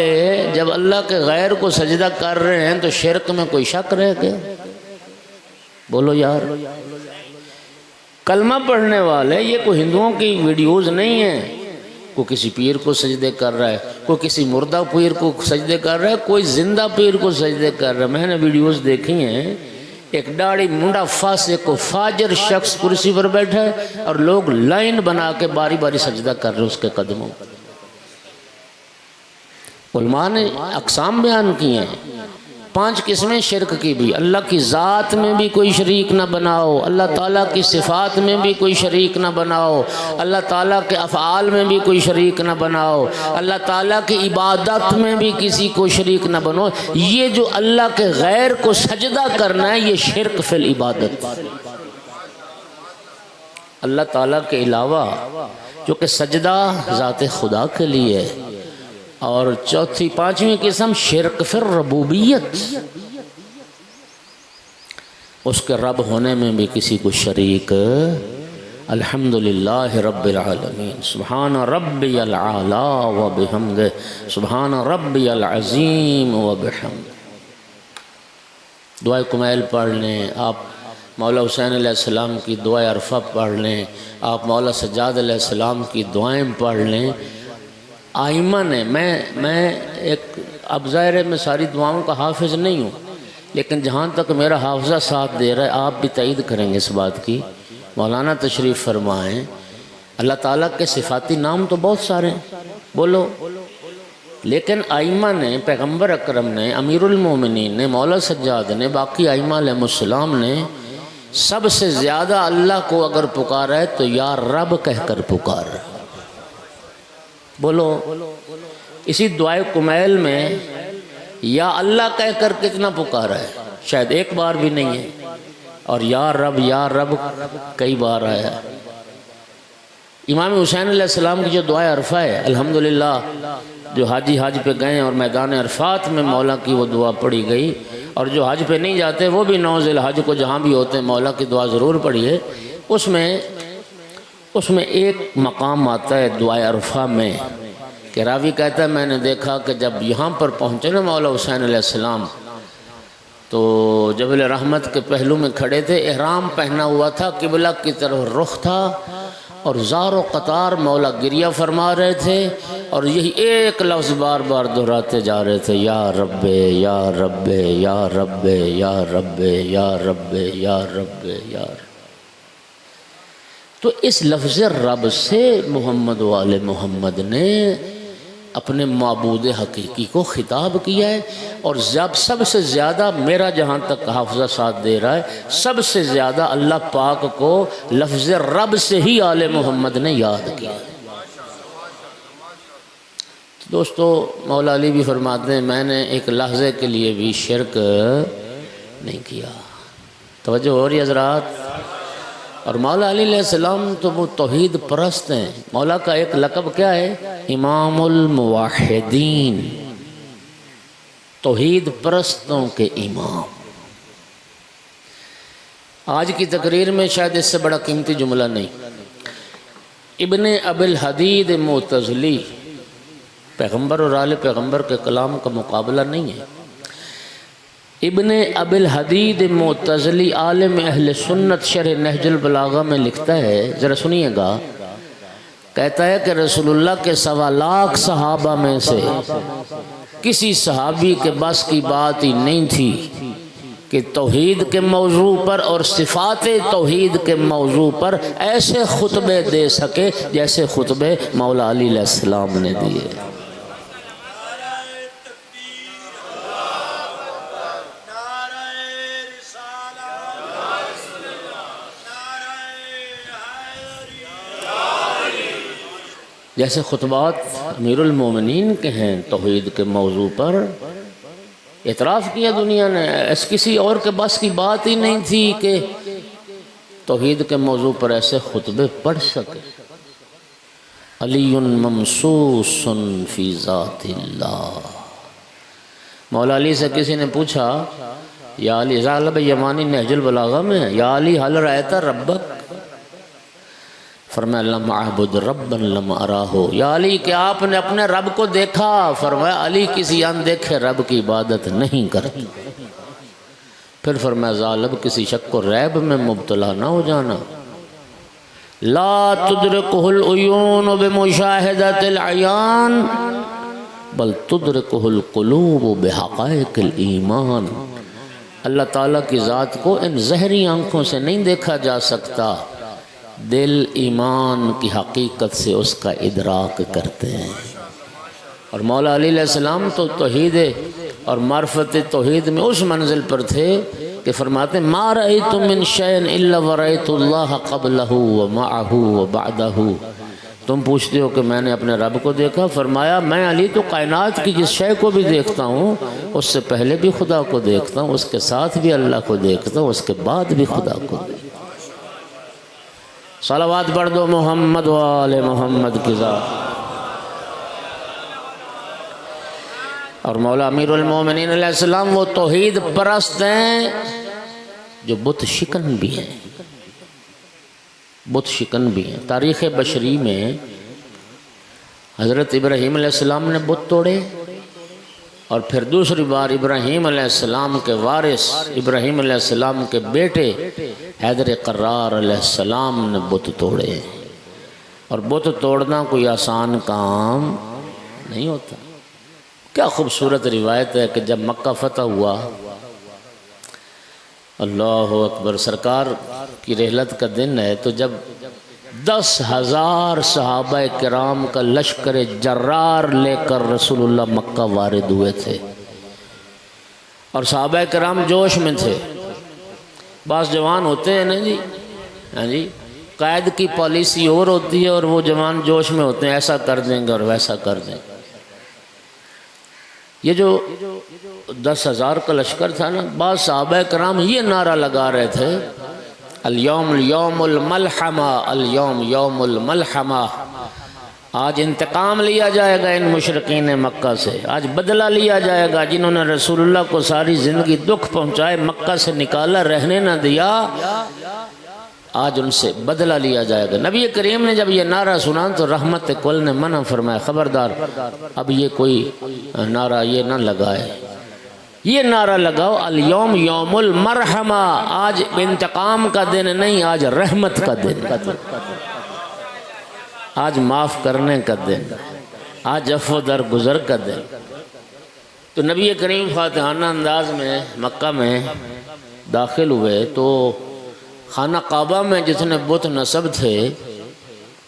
جب اللہ کے غیر کو سجدہ کر رہے ہیں تو شرک میں کوئی شک رہ گیا؟ بولو یار، کلمہ پڑھنے والے، یہ کوئی ہندوؤں کی ویڈیوز نہیں ہیں، کوئی کسی پیر کو سجدے کر رہا ہے، کوئی کسی مردہ پیر کو سجدے کر رہا ہے، کوئی زندہ پیر کو سجدے کر رہا ہے۔ میں نے ویڈیوز دیکھی ہیں، ایک داڑھی منڈا فاسق کو فاجر شخص کرسی پر بیٹھا ہے اور لوگ لائن بنا کے باری باری سجدہ کر رہے ہیں اس کے قدموں۔ علماء نے اقسام بیان کی ہیں، 5 قسمیں شرک کی بھی۔ اللہ کی ذات میں بھی کوئی شریک نہ بناؤ، اللہ تعالیٰ کی صفات میں بھی کوئی شریک نہ بناؤ، اللہ تعالیٰ کے افعال میں بھی کوئی شریک نہ بناؤ، اللہ تعالیٰ کی عبادت میں بھی کسی کو شریک نہ بنو۔ یہ جو اللہ کے غیر کو سجدہ کرنا ہے یہ شرک فی العبادت۔ اللہ تعالیٰ کے علاوہ جو کہ سجدہ ذات خدا کے لیے ہے۔ اور چوتھی 5ویں قسم شرک فی الربوبیت، اس کے رب ہونے میں بھی کسی کو شریک۔ الحمدللہ رب العالمین، سبحان ربی العالی و بحمدہ، سبحان ربی العظیم و بحمدہ۔ دعائے کمیل پڑھ لیں، آپ مولا حسین علیہ السلام کی دعائے عرفہ پڑھ لیں، آپ مولا سجاد علیہ السلام کی دعائیں پڑھ لیں۔ آئمہ نے میں ایک اب ظاہر ہے میں ساری دعاؤں کا حافظ نہیں ہوں، لیکن جہاں تک میرا حافظہ ساتھ دے رہا ہے آپ بھی تائید کریں گے اس بات کی، مولانا تشریف فرمائیں، اللہ تعالیٰ کے صفاتی نام تو بہت سارے ہیں، بولو، لیکن آئمہ نے، پیغمبر اکرم نے، امیر المومنین نے، مولا سجاد نے، باقی آئمہ علیہ السلام نے سب سے زیادہ اللہ کو اگر پکارا ہے تو یا رب کہہ کر پکارا۔ بولو، اسی دعائے کمیل میں یا اللہ کہہ کر کتنا پکارا ہے؟ شاید ایک بار بھی نہیں ہے، اور یا رب کئی بار آیا ہے۔ امام حسین علیہ السلام کی جو دعائے عرفہ ہے، الحمدللہ جو حاجی حج پہ گئے اور میدان عرفات میں مولا کی وہ دعا پڑھی گئی، اور جو حج پہ نہیں جاتے وہ بھی 9 ذی الحج کو جہاں بھی ہوتے ہیں مولا کی دعا ضرور پڑھیے۔ اس میں ایک مقام آتا ہے دعائے عرفہ میں کہ راوی کہتا ہے میں نے دیکھا کہ جب یہاں پر پہنچے نا مولا حسین علیہ السلام تو جبل رحمت کے پہلو میں کھڑے تھے، احرام پہنا ہوا تھا، قبلہ کی طرف رخ تھا، اور زار و قطار مولا گریہ فرما رہے تھے، اور یہی ایک لفظ بار بار دہراتے جا رہے تھے، یا رب یا رب یا رب یا رب یا رب یا رب یا رب۔ تو اس لفظ رب سے محمد وآل محمد نے اپنے معبود حقیقی کو خطاب کیا ہے، اور جب سب سے زیادہ میرا جہاں تک حافظہ ساتھ دے رہا ہے، سب سے زیادہ اللہ پاک کو لفظ رب سے ہی آل محمد نے یاد کیا ہے۔ دوستو مولا علی بھی فرماتے ہیں میں نے ایک لحظے کے لیے بھی شرک نہیں کیا۔ توجہ ہو رہی حضرات؟ اور مولا علی علیہ السلام تو وہ توحید پرست ہیں۔ مولا کا ایک لقب کیا ہے؟ امام الموحدین، توحید پرستوں کے امام۔ آج کی تقریر میں شاید اس سے بڑا قیمتی جملہ نہیں۔ ابن ابی الحدید معتزلی، پیغمبر اور آل پیغمبر کے کلام کا مقابلہ نہیں ہے۔ ابن ابی الحدید معتزلی عالم اہل سنت شرح نہج البلاغہ میں لکھتا ہے، ذرا سنیے گا، کہتا ہے کہ رسول اللہ کے 1.25 لاکھ صحابہ میں سے کسی صحابی کے بس کی بات ہی نہیں تھی کہ توحید کے موضوع پر اور صفات توحید کے موضوع پر ایسے خطبے دے سکے جیسے خطبے مولا علی علیہ السلام نے دیے۔ جیسے خطبات امیر المومنین کے ہیں توحید کے موضوع پر، اعتراف کیا دنیا نے، ایسے کسی اور کے بس کی بات ہی نہیں تھی کہ توحید کے موضوع پر ایسے خطبے پڑھ سکے۔ علی ممسوس فی ذات اللہ، مولا علی سے کسی نے پوچھا یا علی، ذالب یمانی نہج البلاغہ میں ہے، یا علی حل رأیت ربک، فرمایا لم اعبد ربا لم اراہ، یا علی کہ آپ نے اپنے رب کو دیکھا؟ فرمایا علی کسی اندیکھے رب کی عبادت نہیں کرتا۔ پھر فرمایا ذالب کسی شک و ریب میں مبتلا نہ ہو جانا، لا تدرکہ العیون بمشاہدت العیان بل تدرکہ القلوب بحقائق الایمان۔ اللہ تعالیٰ کی ذات کو ان ظاہری آنکھوں سے نہیں دیکھا جا سکتا، دل ایمان کی حقیقت سے اس کا ادراک کرتے ہیں۔ اور مولا علی علیہ السلام تو توحید اور معرفت توحید میں اس منزل پر تھے کہ فرماتے ہیں ما رأیت من شیء الا ورأیت اللہ قبلہ ومعہ وبعدہ۔ تم پوچھتے ہو کہ میں نے اپنے رب کو دیکھا، فرمایا میں علی تو کائنات کی جس شے کو بھی دیکھتا ہوں اس سے پہلے بھی خدا کو دیکھتا ہوں، اس کے ساتھ بھی اللہ کو دیکھتا ہوں، اس کے بعد بھی خدا کو دیکھتا ہوں۔ صلوات پڑھ دو محمد و آل محمد کی ذات۔ اور مولا امیر المومنین علیہ السلام وہ توحید پرست ہیں جو بت شکن بھی ہیں، بت شکن بھی ہیں۔ تاریخ بشری میں حضرت ابراہیم علیہ السلام نے بت توڑے، اور پھر دوسری بار ابراہیم علیہ السلام کے وارث، ابراہیم علیہ السلام کے بیٹے حیدر قرار علیہ السلام نے بت توڑے۔ اور بت توڑنا کوئی آسان کام نہیں ہوتا۔ کیا خوبصورت روایت ہے کہ جب مکہ فتح ہوا، اللہ اکبر، سرکار کی رحلت کا دن ہے، تو جب 10,000 صحابہ کرام کا لشکر جرار لے کر رسول اللہ مکہ وارد ہوئے تھے، اور صحابہ کرام جوش میں تھے۔ بعض جوان ہوتے ہیں نا جی، ہاں جی، قائد کی پالیسی اور ہوتی ہے اور وہ جوان جوش میں ہوتے ہیں، ایسا کر دیں گے اور ویسا کر دیں گے۔ یہ جو 10,000 کا لشکر تھا نا، بعض صحابہ کرام یہ نعرہ لگا رہے تھے الیوم یوم الملحمہ، الیوم یوم الملحمہ، آج انتقام لیا جائے گا ان مشرکین مکہ سے، آج بدلہ لیا جائے گا جنہوں نے رسول اللہ کو ساری زندگی دکھ پہنچائے، مکہ سے نکالا، رہنے نہ دیا، آج ان سے بدلہ لیا جائے گا۔ نبی کریم نے جب یہ نعرہ سنا تو رحمت کل نے منع فرمایا، خبردار اب یہ کوئی نعرہ یہ نہ لگائے، یہ نعرہ لگاؤ الیوم یوم المرحمہ، آج انتقام کا دن نہیں، آج رحمت کا دن، آج معاف کرنے کا دن، آج عفو درگزر کا دن۔ تو نبی کریم فاتحانہ انداز میں مکہ میں داخل ہوئے تو خانہ کعبہ میں جتنے بت نصب تھے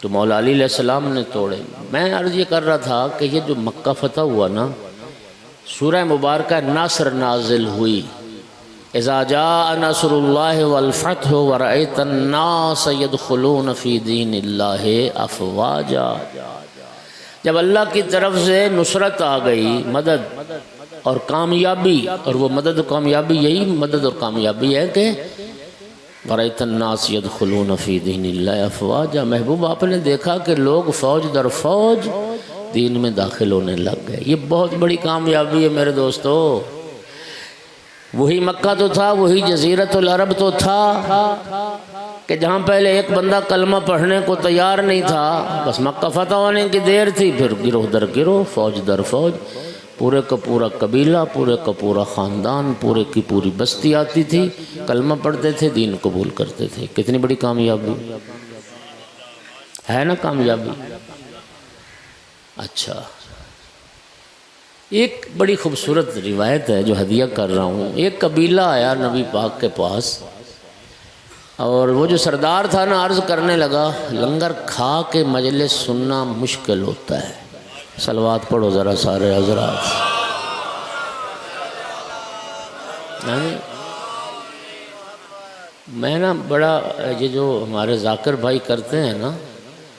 تو تو مولا علی علیہ السلام نے توڑے۔ میں عرض یہ کر رہا تھا کہ یہ جو مکہ فتح ہوا نا، سورہ مبارکہ نصر نازل ہوئی، اذا جاء نصر اللہ والفتح ورأیت الناس يدخلون فی دین اللہ افواجا۔ جب اللہ کی طرف سے نصرت آ گئی، مدد اور کامیابی، اور وہ مدد و کامیابی، یہی مدد اور کامیابی ہے کہ وَرَأَيْتَ النَّاسَ يَدْخُلُونَ فِي دِينِ اللَّهِ أَفْوَاجًا۔ محبوب آپ نے دیکھا کہ لوگ فوج در فوج دین میں داخل ہونے لگ گئے۔ یہ بہت بڑی کامیابی ہے میرے دوستو۔ وہی مکہ تو تھا، وہی جزیرت العرب تو تھا کہ جہاں پہلے ایک بندہ کلمہ پڑھنے کو تیار نہیں تھا، بس مکہ فتح ہونے کی دیر تھی، پھر گروہ در گروہ، فوج در فوج، پورے کا پورا قبیلہ، پورے کا پورا خاندان، پورے کی پوری بستی آتی تھی، کلمہ پڑھتے تھے، دین قبول کرتے تھے۔ کتنی بڑی کامیابی ہے نا کامیابی۔ اچھا، ایک بڑی خوبصورت روایت ہے جو ہدیہ کر رہا ہوں۔ ایک قبیلہ آیا نبی پاک کے پاس، اور وہ جو سردار تھا نا، عرض کرنے لگا لنگر کھا کے مجلس سننا مشکل ہوتا ہے۔ صلوات پڑھو ذرا سارے حضرات۔ میں نا بڑا، یہ جو ہمارے ذاکر بھائی کرتے ہیں نا،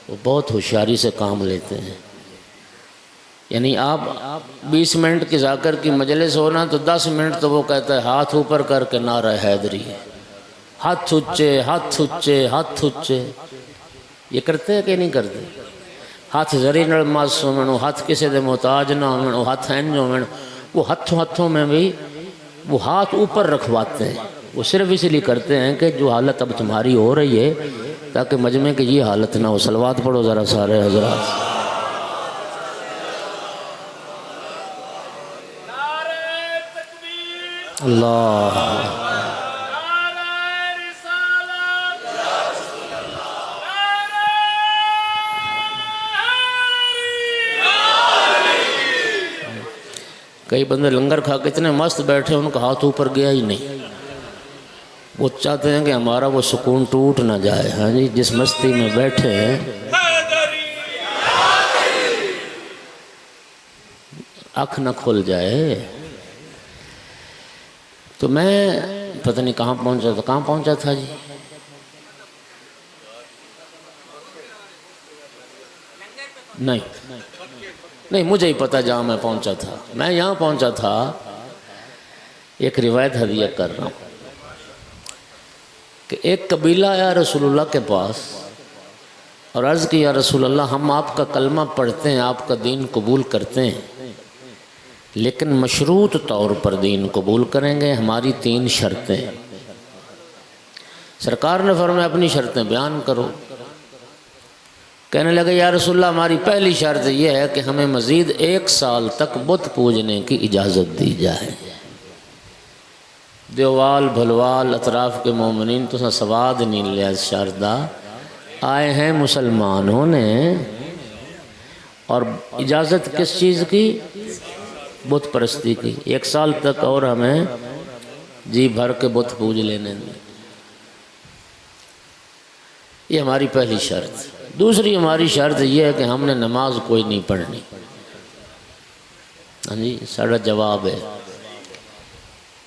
وہ بہت ہوشیاری سے کام لیتے ہیں۔ یعنی آپ 20 منٹ کی ذاکر کی مجلس ہونا تو 10 منٹ تو وہ کہتا ہے ہاتھ اوپر کر کے نعرہ حیدری، ہاتھ اونچے، ہاتھ اونچے، ہاتھ اونچے۔ یہ کرتے ہیں کہ نہیں کرتے؟ ہاتھ زری نڑ ماسو منو، ہاتھ کسی دے محتاج نہ منو، ہاتھ ہیں جو منو۔ وہ ہاتھوں میں بھی وہ ہاتھ اوپر رکھواتے ہیں۔ وہ صرف اس لیے کرتے ہیں کہ جو حالت اب تمہاری ہو رہی ہے تاکہ مجمع کی یہ حالت نہ ہو۔ صلوات پڑھو ذرا سارے حضرات۔ اللہ کئی بندے لنگر کھا کے اتنے مست بیٹھے، ان کا ہاتھ اوپر گیا ہی نہیں۔ وہ چاہتے ہیں کہ ہمارا وہ سکون ٹوٹ نہ جائے۔ ہاں جی، جس مستی میں بیٹھے ہیں آنکھ نہ کھل جائے۔ تو میں پتہ نہیں کہاں پہنچا تھا جی؟ نہیں مجھے ہی پتہ جہاں میں پہنچا تھا۔ میں یہاں پہنچا تھا، ایک روایت ہدیہ کر رہا ہوں کہ ایک قبیلہ آیا رسول اللہ کے پاس اور عرض کی یا رسول اللہ، ہم آپ کا کلمہ پڑھتے ہیں، آپ کا دین قبول کرتے ہیں، لیکن مشروط طور پر دین قبول کریں گے، ہماری 3 شرطیں۔ سرکار نے فرمایا اپنی شرطیں بیان کرو۔ کہنے لگے یا رسول اللہ، ہماری پہلی شرط یہ ہے کہ ہمیں مزید 1 سال تک بت پوجنے کی اجازت دی جائے۔ دیوال بھلوال اطراف کے مومنین تو سواد نہیں لیا شردہ، آئے ہیں مسلمانوں نے، اور اجازت کس چیز کی؟ بت پرستی کی۔ 1 سال تک اور ہمیں جی بھر کے بت پوج لینے دیں۔ یہ ہماری پہلی شرط۔ دوسری ہماری شرط یہ ہے کہ ہم نے نماز کوئی نہیں پڑھنی۔ ہاں جی، سارا جواب ہے۔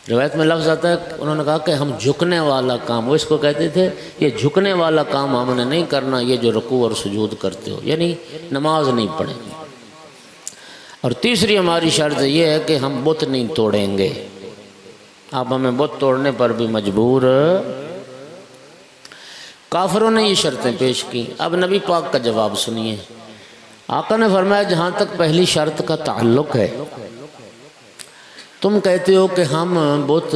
روایت میں لفظ آتا ہے، انہوں نے کہا کہ ہم جھکنے والا کام، وہ اس کو کہتے تھے یہ جھکنے والا کام ہم نے نہیں کرنا، یہ جو رکوع اور سجود کرتے ہو، یعنی نماز نہیں پڑھیں گے۔ اور تیسری ہماری شرط یہ ہے کہ ہم بت نہیں توڑیں گے۔ آپ ہمیں بت توڑنے پر بھی مجبور۔ کافروں نے یہ شرطیں پیش کی۔ اب نبی پاک کا جواب سنیے۔ آقا نے فرمایا جہاں تک پہلی شرط کا تعلق ہے، تم کہتے ہو کہ ہم بت،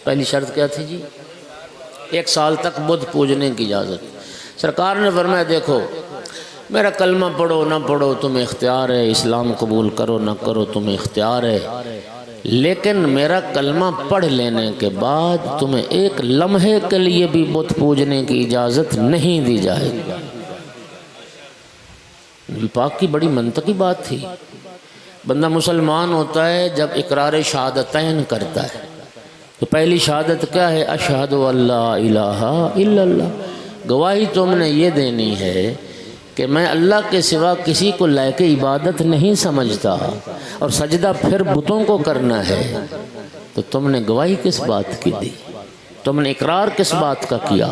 پہلی شرط کیا تھی جی؟ 1 سال تک بت پوجنے کی اجازت۔ سرکار نے فرمایا دیکھو، میرا کلمہ پڑھو نہ پڑھو تمہیں اختیار ہے، اسلام قبول کرو نہ کرو تمہیں اختیار ہے، لیکن میرا کلمہ پڑھ لینے کے بعد تمہیں 1 لمحے کے لیے بھی بت پوجنے کی اجازت نہیں دی جائے گی۔ نبی پاک کی بڑی منطقی بات تھی۔ بندہ مسلمان ہوتا ہے جب اقرار شہادتین کرتا ہے۔ تو پہلی شہادت کیا ہے؟ اشہد ان لا الہ الا اللہ، گواہی تم نے یہ دینی ہے کہ میں اللہ کے سوا کسی کو لائق عبادت نہیں سمجھتا اور سجدہ پھر بتوں کو کرنا ہے، تو تم نے گواہی کس بات کی دی؟ تم نے اقرار کس بات کا کیا؟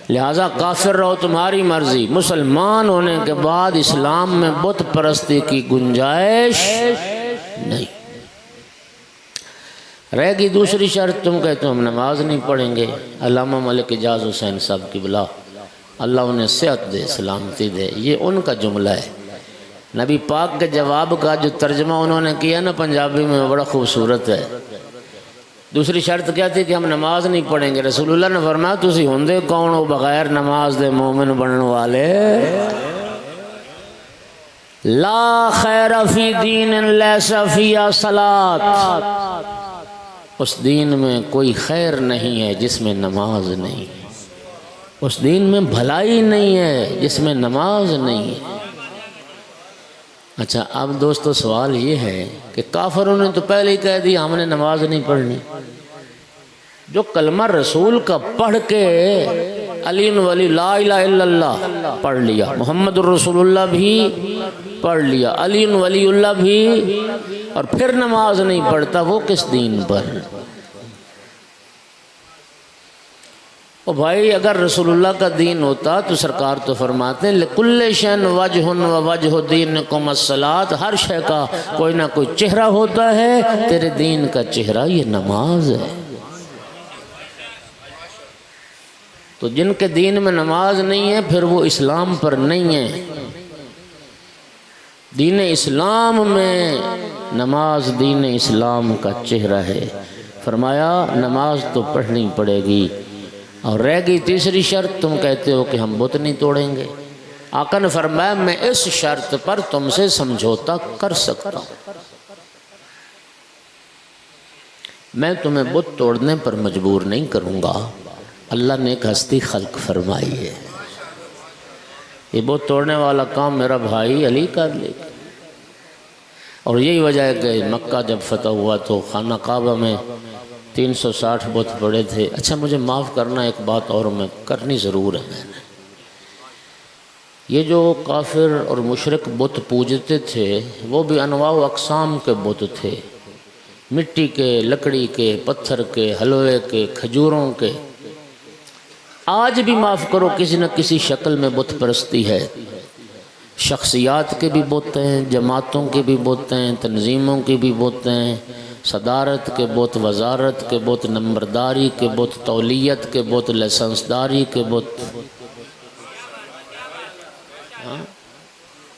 لہٰذا کافر رہو تمہاری مرضی، مسلمان ہونے کے بعد اسلام میں بت پرستی کی گنجائش نہیں رہے گی۔ دوسری شرط تم کہتے ہو ہم نماز نہیں پڑھیں گے۔ علامہ ملک اعجاز حسین صاحب کی بلا اللہ انہیں صحت دے، سلامتی دے، یہ ان کا جملہ ہے۔ نبی پاک کے جواب کا جو ترجمہ انہوں نے کیا نا پنجابی میں، بڑا خوبصورت ہے۔ دوسری شرط کیا تھی کہ ہم نماز نہیں پڑھیں گے۔ رسول اللہ نے فرمایا تسی ہوندے کون ہو بغیر نماز دے مومن بننے والے؟ لا خیر فی دین لیس فیہ صلاۃ، اس دین میں کوئی خیر نہیں ہے جس میں نماز نہیں ہے، اس دین میں بھلائی نہیں ہے جس میں نماز نہیں ہے۔ اچھا اب دوستو سوال یہ ہے کہ کافروں نے تو پہلے ہی کہہ دیا ہم نے نماز نہیں پڑھنی۔ جو کلمہ رسول کا پڑھ کے علی ولی لا الہ الا اللہ پڑھ لیا، محمد الرسول اللہ بھی پڑھ لیا، علی ولی اللہ بھی، اور پھر نماز نہیں پڑھتا، وہ کس دین پر؟ او بھائی اگر رسول اللہ کا دین ہوتا تو سرکار تو فرماتے ہیں لِكُلِّ شَيْءٍ وَجْهٌ وَوَجْهُ دِينِكُمُ الصَّلَاةُ، ہر شے کا کوئی نہ کوئی چہرہ ہوتا ہے، تیرے دین کا چہرہ یہ نماز ہے۔ تو جن کے دین میں نماز نہیں ہے پھر وہ اسلام پر نہیں ہے۔ دین اسلام میں نماز دین اسلام کا چہرہ ہے۔ فرمایا نماز تو پڑھنی پڑے گی۔ اور رہ گئی تیسری شرط، تم کہتے ہو کہ ہم بت نہیں توڑیں گے۔ آقا نے فرمایا میں اس شرط پر تم سے سمجھوتا کر سکتا ہوں، میں تمہیں بت توڑنے پر مجبور نہیں کروں گا۔ اللہ نے ایک ہستی خلق فرمائی ہے، یہ بت توڑنے والا کام میرا بھائی علی کر لے گا۔ اور یہی وجہ ہے کہ مکہ جب فتح ہوا تو خانہ کعبہ میں 360 بت پڑے تھے۔ اچھا مجھے معاف کرنا، ایک بات اور میں کرنی ضرور ہے، میں نے یہ جو کافر اور مشرک بت پوجتے تھے وہ بھی انواع و اقسام کے بت تھے، مٹی کے، لکڑی کے، پتھر کے، حلوے کے، کھجوروں کے۔ آج بھی معاف کرو کسی نہ کسی شکل میں بت پرستی ہے، شخصیات کے بھی بت ہیں، جماعتوں کے بھی بت ہیں، تنظیموں کے بھی بت ہیں، صدارت کے بت، وزارت کے بت، نمبرداری کے بت، تولیت کے بت، لائسنس داری کے بت،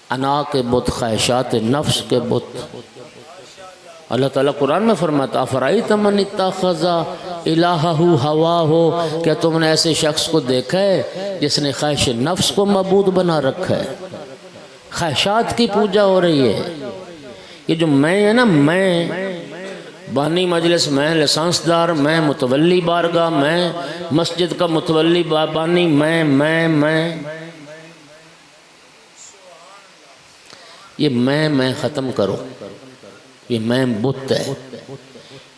انا کے بت، خواہشات نفس کے بت۔ اللہ تعالیٰ قرآن میں فرماتا افرأیت من اتخذ الہہ ہواہ، کیا تم نے ایسے شخص کو دیکھا ہے جس نے خواہش نفس کو معبود بنا رکھا ہے؟ خواہشات کی پوجا ہو رہی ہے۔ یہ جو میں ہے نا، میں بانی مجلس، میں لسانسدار، میں متولی بارگاہ، میں مسجد کا متولی بانی، میں یہ میں ختم کرو، یہ میں بت ہے۔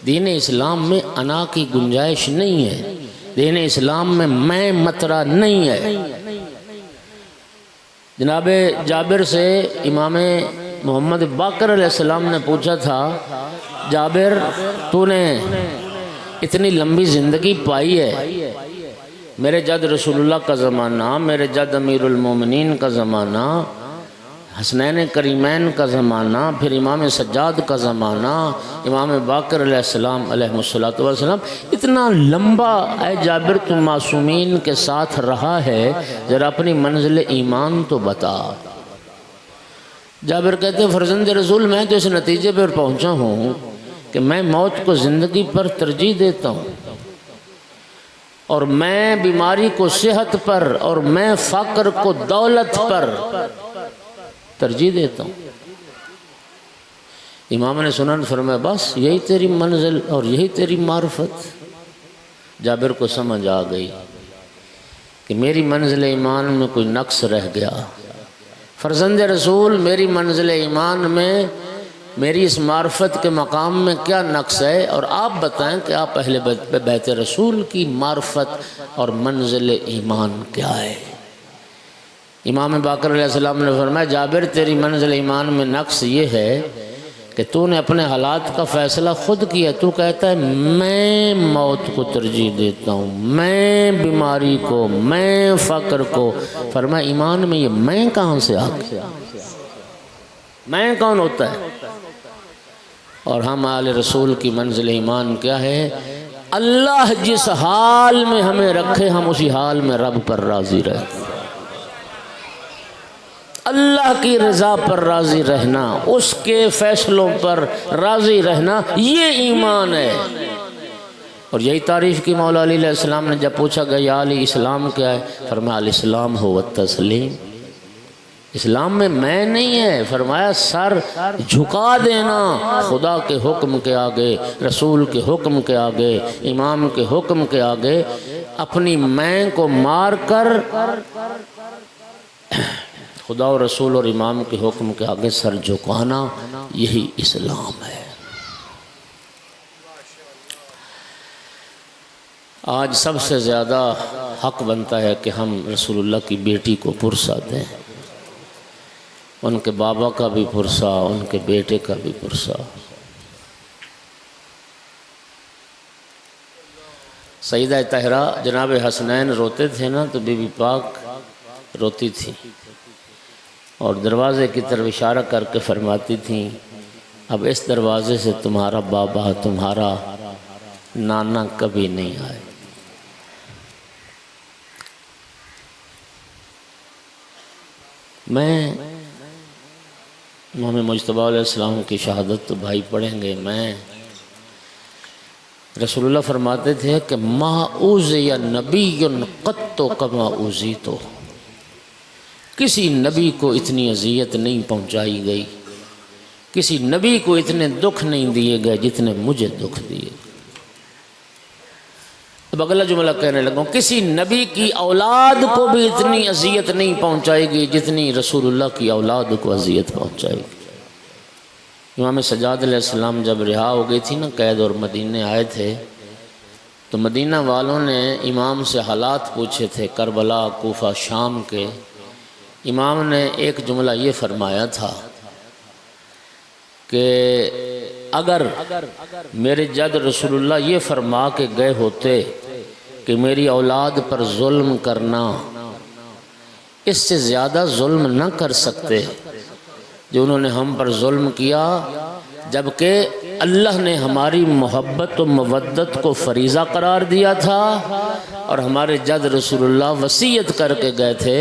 دین اسلام میں انا کی گنجائش نہیں ہے، دین اسلام میں مترا نہیں ہے۔ جناب جابر سے امام محمد باقر علیہ السلام نے پوچھا تھا، جابر تو نے اتنی لمبی زندگی پائی ہے، میرے جد رسول اللہ کا زمانہ، میرے جد امیر المومنین کا زمانہ، حسنین کریمین کا زمانہ، پھر امام سجاد کا زمانہ، امام باقر علیہ السلام علیہ السلام، اتنا لمبا اے جابر تو معصومین کے ساتھ رہا ہے، ذرا اپنی منزل ایمان تو بتا۔ جابر کہتے ہیں فرزند رسول میں تو اس نتیجے پر پہنچا ہوں کہ میں موت کو زندگی پر ترجیح دیتا ہوں، اور میں بیماری کو صحت پر، اور میں فقر کو دولت پر ترجیح دیتا ہوں۔ امام نے سنن فرمایا بس یہی تیری منزل اور یہی تیری معرفت۔ جابر کو سمجھ آ گئی کہ میری منزل ایمان میں کوئی نقص رہ گیا۔ فرزند رسول میری منزل ایمان میں میری اس معرفت کے مقام میں کیا نقص ہے، اور آپ بتائیں کہ آپ اہل بیت رسول کی معرفت اور منزل ایمان کیا ہے۔ امام باقر علیہ السلام نے فرمایا جابر تیری منزل ایمان میں نقص یہ ہے کہ تو نے اپنے حالات کا فیصلہ خود کیا، تو کہتا ہے میں موت کو ترجیح دیتا ہوں، میں بیماری کو، میں فقر کو۔ فرمایا ایمان میں یہ میں کہاں سے آ گیا؟ میں کون ہوتا ہے؟ اور ہم آل رسول کی منزل ایمان کیا ہے؟ اللہ جس حال میں ہمیں رکھے ہم اسی حال میں رب پر راضی رہتے ہیں، اللہ کی رضا پر راضی رہنا، اس کے فیصلوں پر راضی رہنا، یہ ایمان ہے۔ اور یہی تعریف کی مولا علی علیہ السلام نے جب پوچھا گیا یا علی اسلام کیا ہے؟ فرمایا الاسلام هو التسلیم، اسلام میں نہیں ہے، فرمایا سر جھکا دینا خدا کے حکم کے آگے، رسول کے حکم کے آگے، امام کے حکم کے آگے، اپنی میں کو مار کر خدا و رسول اور امام کے حکم کے آگے سر جھکانا، یہی اسلام ہے۔ آج سب سے زیادہ حق بنتا ہے کہ ہم رسول اللہ کی بیٹی کو پرسہ دیں، ان کے بابا کا بھی پرسہ، ان کے بیٹے کا بھی پرسہ۔ سیدہ طاہرہ جناب حسنین روتے تھے نا تو بی بی پاک روتی تھی اور دروازے کی طرف اشارہ کر کے فرماتی تھیں اب اس دروازے سے تمہارا بابا، تمہارا نانا کبھی نہیں آئے۔ میں امام مجتبی علیہ السلام کی شہادت تو بھائی پڑھیں گے، میں رسول اللہ فرماتے تھے کہ ما اوذی نبی قط کما اوذیت، کسی نبی کو اتنی اذیت نہیں پہنچائی گئی، کسی نبی کو اتنے دکھ نہیں دیے گئے جتنے مجھے دکھ دیے۔ اب اگلا جملہ کہنے لگا کسی نبی کی اولاد کو بھی اتنی اذیت نہیں پہنچائے گی جتنی رسول اللہ کی اولاد کو اذیت پہنچائے گی۔ امام سجاد علیہ السلام جب رہا ہو گئی تھی نا قید اور مدینے آئے تھے تو مدینہ والوں نے امام سے حالات پوچھے تھے کربلا، کوفہ، شام کے۔ امام نے ایک جملہ یہ فرمایا تھا کہ اگر میرے جد رسول اللہ یہ فرما کے گئے ہوتے کہ میری اولاد پر ظلم کرنا، اس سے زیادہ ظلم نہ کر سکتے جو انہوں نے ہم پر ظلم کیا، جبکہ اللہ نے ہماری محبت و مودت کو فریضہ قرار دیا تھا اور ہمارے جد رسول اللہ وصیت کر کے گئے تھے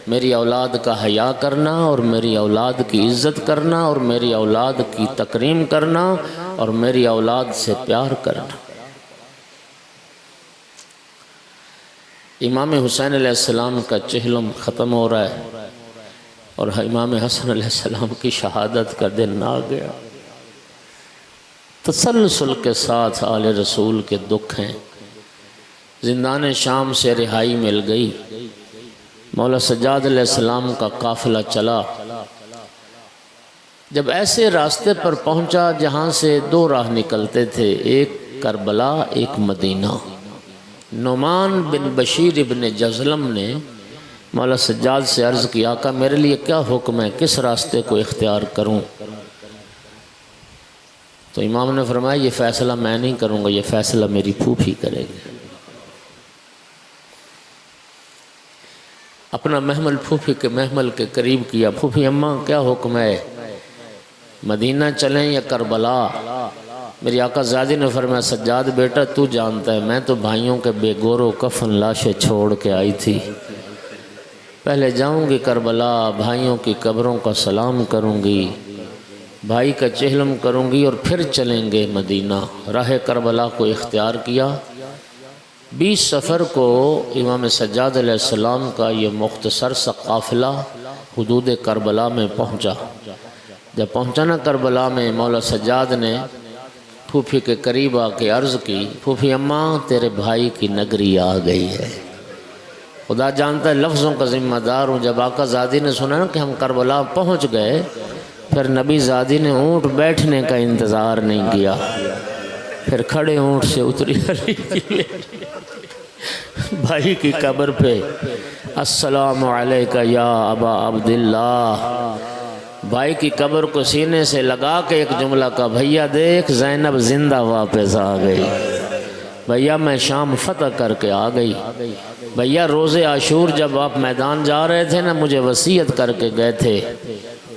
میری اولاد کا حیا کرنا اور میری اولاد کی عزت کرنا اور میری اولاد کی تکریم کرنا اور میری اولاد سے پیار کرنا۔ امام حسین علیہ السلام کا چہلم ختم ہو رہا ہے اور امام حسن علیہ السلام کی شہادت کا دن آ گیا۔ تسلسل کے ساتھ آل رسول کے دکھ ہیں۔ زندان شام سے رہائی مل گئی، مولا سجاد علیہ السلام کا قافلہ چلا، جب ایسے راستے پر پہنچا جہاں سے دو راہ نکلتے تھے، ایک کربلا، ایک مدینہ۔ نعمان بن بشیر ابن جزلم نے مولا سجاد سے عرض کیا آقا میرے لیے کیا حکم ہے، کس راستے کو اختیار کروں؟ تو امام نے فرمایا یہ فیصلہ میں نہیں کروں گا، یہ فیصلہ میری پھوپھی کرے گی۔ اپنا محمل پھوپھی کے محمل کے قریب کیا، پھوپھی اماں کیا حکم ہے، مدینہ چلیں یا کربلا؟ میری آقا زادی نے فرمایا سجاد بیٹا تو جانتا ہے میں تو بھائیوں کے بے گور و کفن لاشیں چھوڑ کے آئی تھی، پہلے جاؤں گی کربلا، بھائیوں کی قبروں کا سلام کروں گی، بھائی کا چہلم کروں گی اور پھر چلیں گے مدینہ۔ راہ کربلا کو اختیار کیا۔ 20 سفر کو امام سجاد علیہ السلام کا یہ مختصر سا قافلہ حدود کربلا میں پہنچا۔ جب پہنچا نا کربلا میں، مولا سجاد نے پھوپھی کے قریب آ کے عرض کی پھوپھی اماں تیرے بھائی کی نگری آ گئی ہے۔ خدا جانتا ہے لفظوں کا ذمہ دار ہوں، جب آقا زادی نے سنا نا کہ ہم کربلا پہنچ گئے پھر نبی زادی نے اونٹ بیٹھنے کا انتظار نہیں کیا، پھر کھڑے اونٹ سے اتری بھائی کی قبر پہ السلام علیکہ یا ابا عبداللہ، بھائی کی قبر کو سینے سے لگا کے ایک جملہ کا، بھیا دیکھ زینب زندہ واپس آ گئی، بھیا میں شام فتح کر کے آ گئی، بھیا روز عاشور جب آپ میدان جا رہے تھے نا مجھے وصیت کر کے گئے تھے،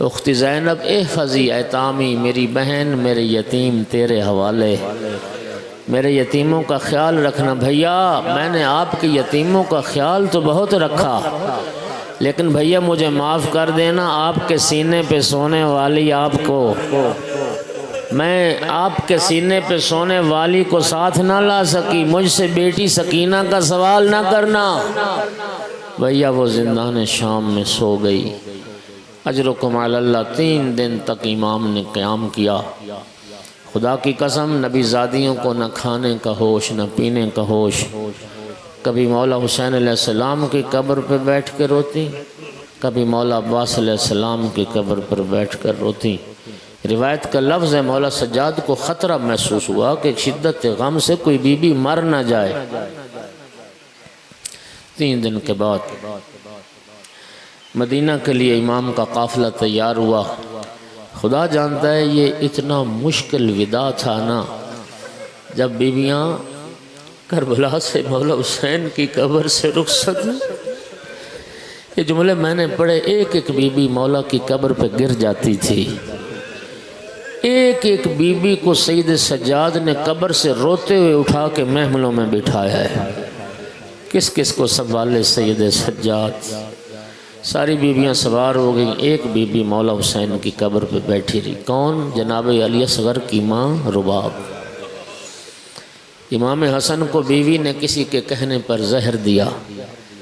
اخت زینب احفظی ایتامی، میری بہن میرے یتیم تیرے حوالے، میرے یتیموں کا خیال رکھنا۔ بھیا میں نے آپ کے یتیموں کا خیال تو بہت رکھا، لیکن بھیا مجھے معاف کر دینا، آپ کے سینے پہ سونے والی آپ کو، میں آپ کے سینے پہ سونے والی کو ساتھ نہ لا سکی، مجھ سے بیٹی سکینہ کا سوال نہ کرنا۔ بھیا وہ زندان شام میں سو گئی۔ اجرکم علی اللہ، 3 دن تک امام نے قیام کیا۔ خدا کی قسم نبی زادیوں کو نہ کھانے کا ہوش نہ پینے کا ہوش۔ کبھی مولا حسین علیہ السلام کی قبر پہ بیٹھ کے روتی، کبھی مولا عباس علیہ السلام کی قبر پر بیٹھ کر روتی۔ روایت کا لفظ ہے مولا سجاد کو خطرہ محسوس ہوا کہ شدت غم سے کوئی بی بی مر نہ جائے۔ 3 دن کے بعد مدینہ کے لیے امام کا قافلہ تیار ہوا۔ خدا جانتا ہے یہ اتنا مشکل وداع تھا نا، جب بیویاں کربلا سے مولا حسین کی قبر سے رخصت، یہ جملے میں نے پڑھے، ایک ایک بی بی مولا کی قبر پہ گر جاتی تھی، ایک ایک بی بی کو سید سجاد نے قبر سے روتے ہوئے اٹھا کے محملوں میں بٹھایا ہے۔ کس کس کو سنبھالے سید سجاد؟ ساری بیویاں سوار ہو گئیں، ایک بی بی مولا حسین کی قبر پہ بیٹھی رہی۔ کون؟ جناب علی اصغر کی ماں رباب۔ امام حسن کو بیوی نے کسی کے کہنے پر زہر دیا،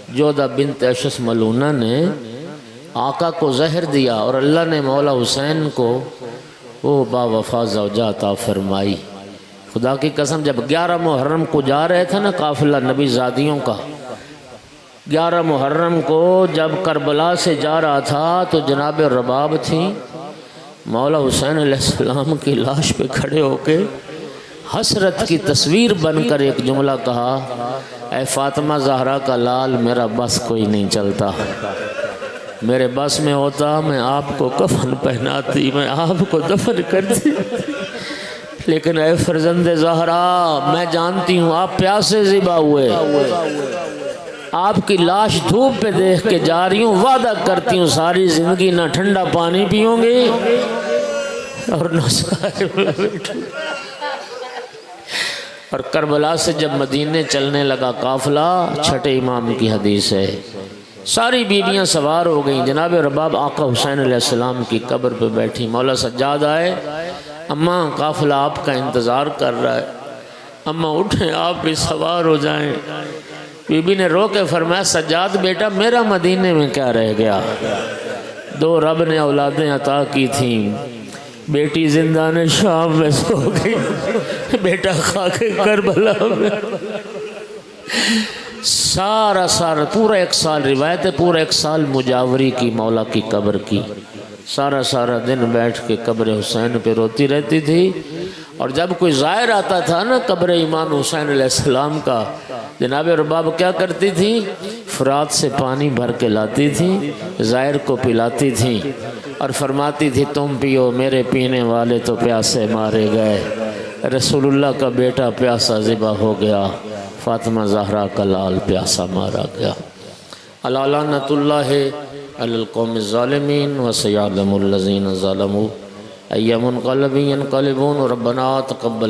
جودہ بنت اشس ملونہ نے آقا کو زہر دیا، اور اللہ نے مولا حسین کو وہ با وفا زوجہ عطا فرمائی۔ خدا کی قسم جب 11 محرم کو جا رہے تھے نا قافلہ نبی زادیوں کا، 11 محرم کو جب کربلا سے جا رہا تھا تو جناب رباب تھی، مولا حسین علیہ السلام کی لاش پہ کھڑے ہو کے حسرت کی تصویر بن کر ایک جملہ کہا، اے فاطمہ زہرا کا لال میرا بس کوئی نہیں چلتا، میرے بس میں ہوتا میں آپ کو کفن پہناتی، میں آپ کو دفن کرتی، لیکن اے فرزند زہرا میں جانتی ہوں آپ پیاسے ذبح ہوئے، آپ کی لاش دھوپ پہ دیکھ کے جا رہی ہوں، وعدہ کرتی ہوں ساری زندگی نہ ٹھنڈا پانی پیوں گی اور نہ سائے میں بیٹھوں۔ اور کربلا سے جب مدینے چلنے لگا قافلہ، چھٹے امام کی حدیث ہے، ساری بیویاں سوار ہو گئیں، جناب رباب آقا حسین علیہ السلام کی قبر پہ بیٹھی۔ مولا سجاد آئے، اماں قافلہ آپ کا انتظار کر رہا ہے، اماں اٹھیں آپ بھی سوار ہو جائیں۔ بی بی نے رو کے فرمایا، سجاد بیٹا میرا مدینے میں کیا رہ گیا، 2 رب نے اولادیں عطا کی تھیں، بیٹی زندان شام میں سو گئی، بیٹا خاک کربلا میں۔ سارا پورا 1 سال، روایت ہے پورا 1 سال مجاوری کی مولا کی قبر کی، سارا دن بیٹھ کے قبر حسین پہ روتی رہتی تھی۔ اور جب کوئی زائر آتا تھا نا قبر امام حسین علیہ السلام کا، جناب رباب کیا کرتی تھی؟ فرات سے پانی بھر کے لاتی تھی، زائر کو پلاتی تھی اور فرماتی تھی تم پیو، میرے پینے والے تو پیاسے مارے گئے، رسول اللہ کا بیٹا پیاسا ذبح ہو گیا، فاطمہ زہرا کا لال پیاسا مارا گیا۔ الا لعنۃ اللہ علی القوم الظالمین وسیعلم الذین ظلموا ای منقلب ینقلبون۔ ربنا تقبل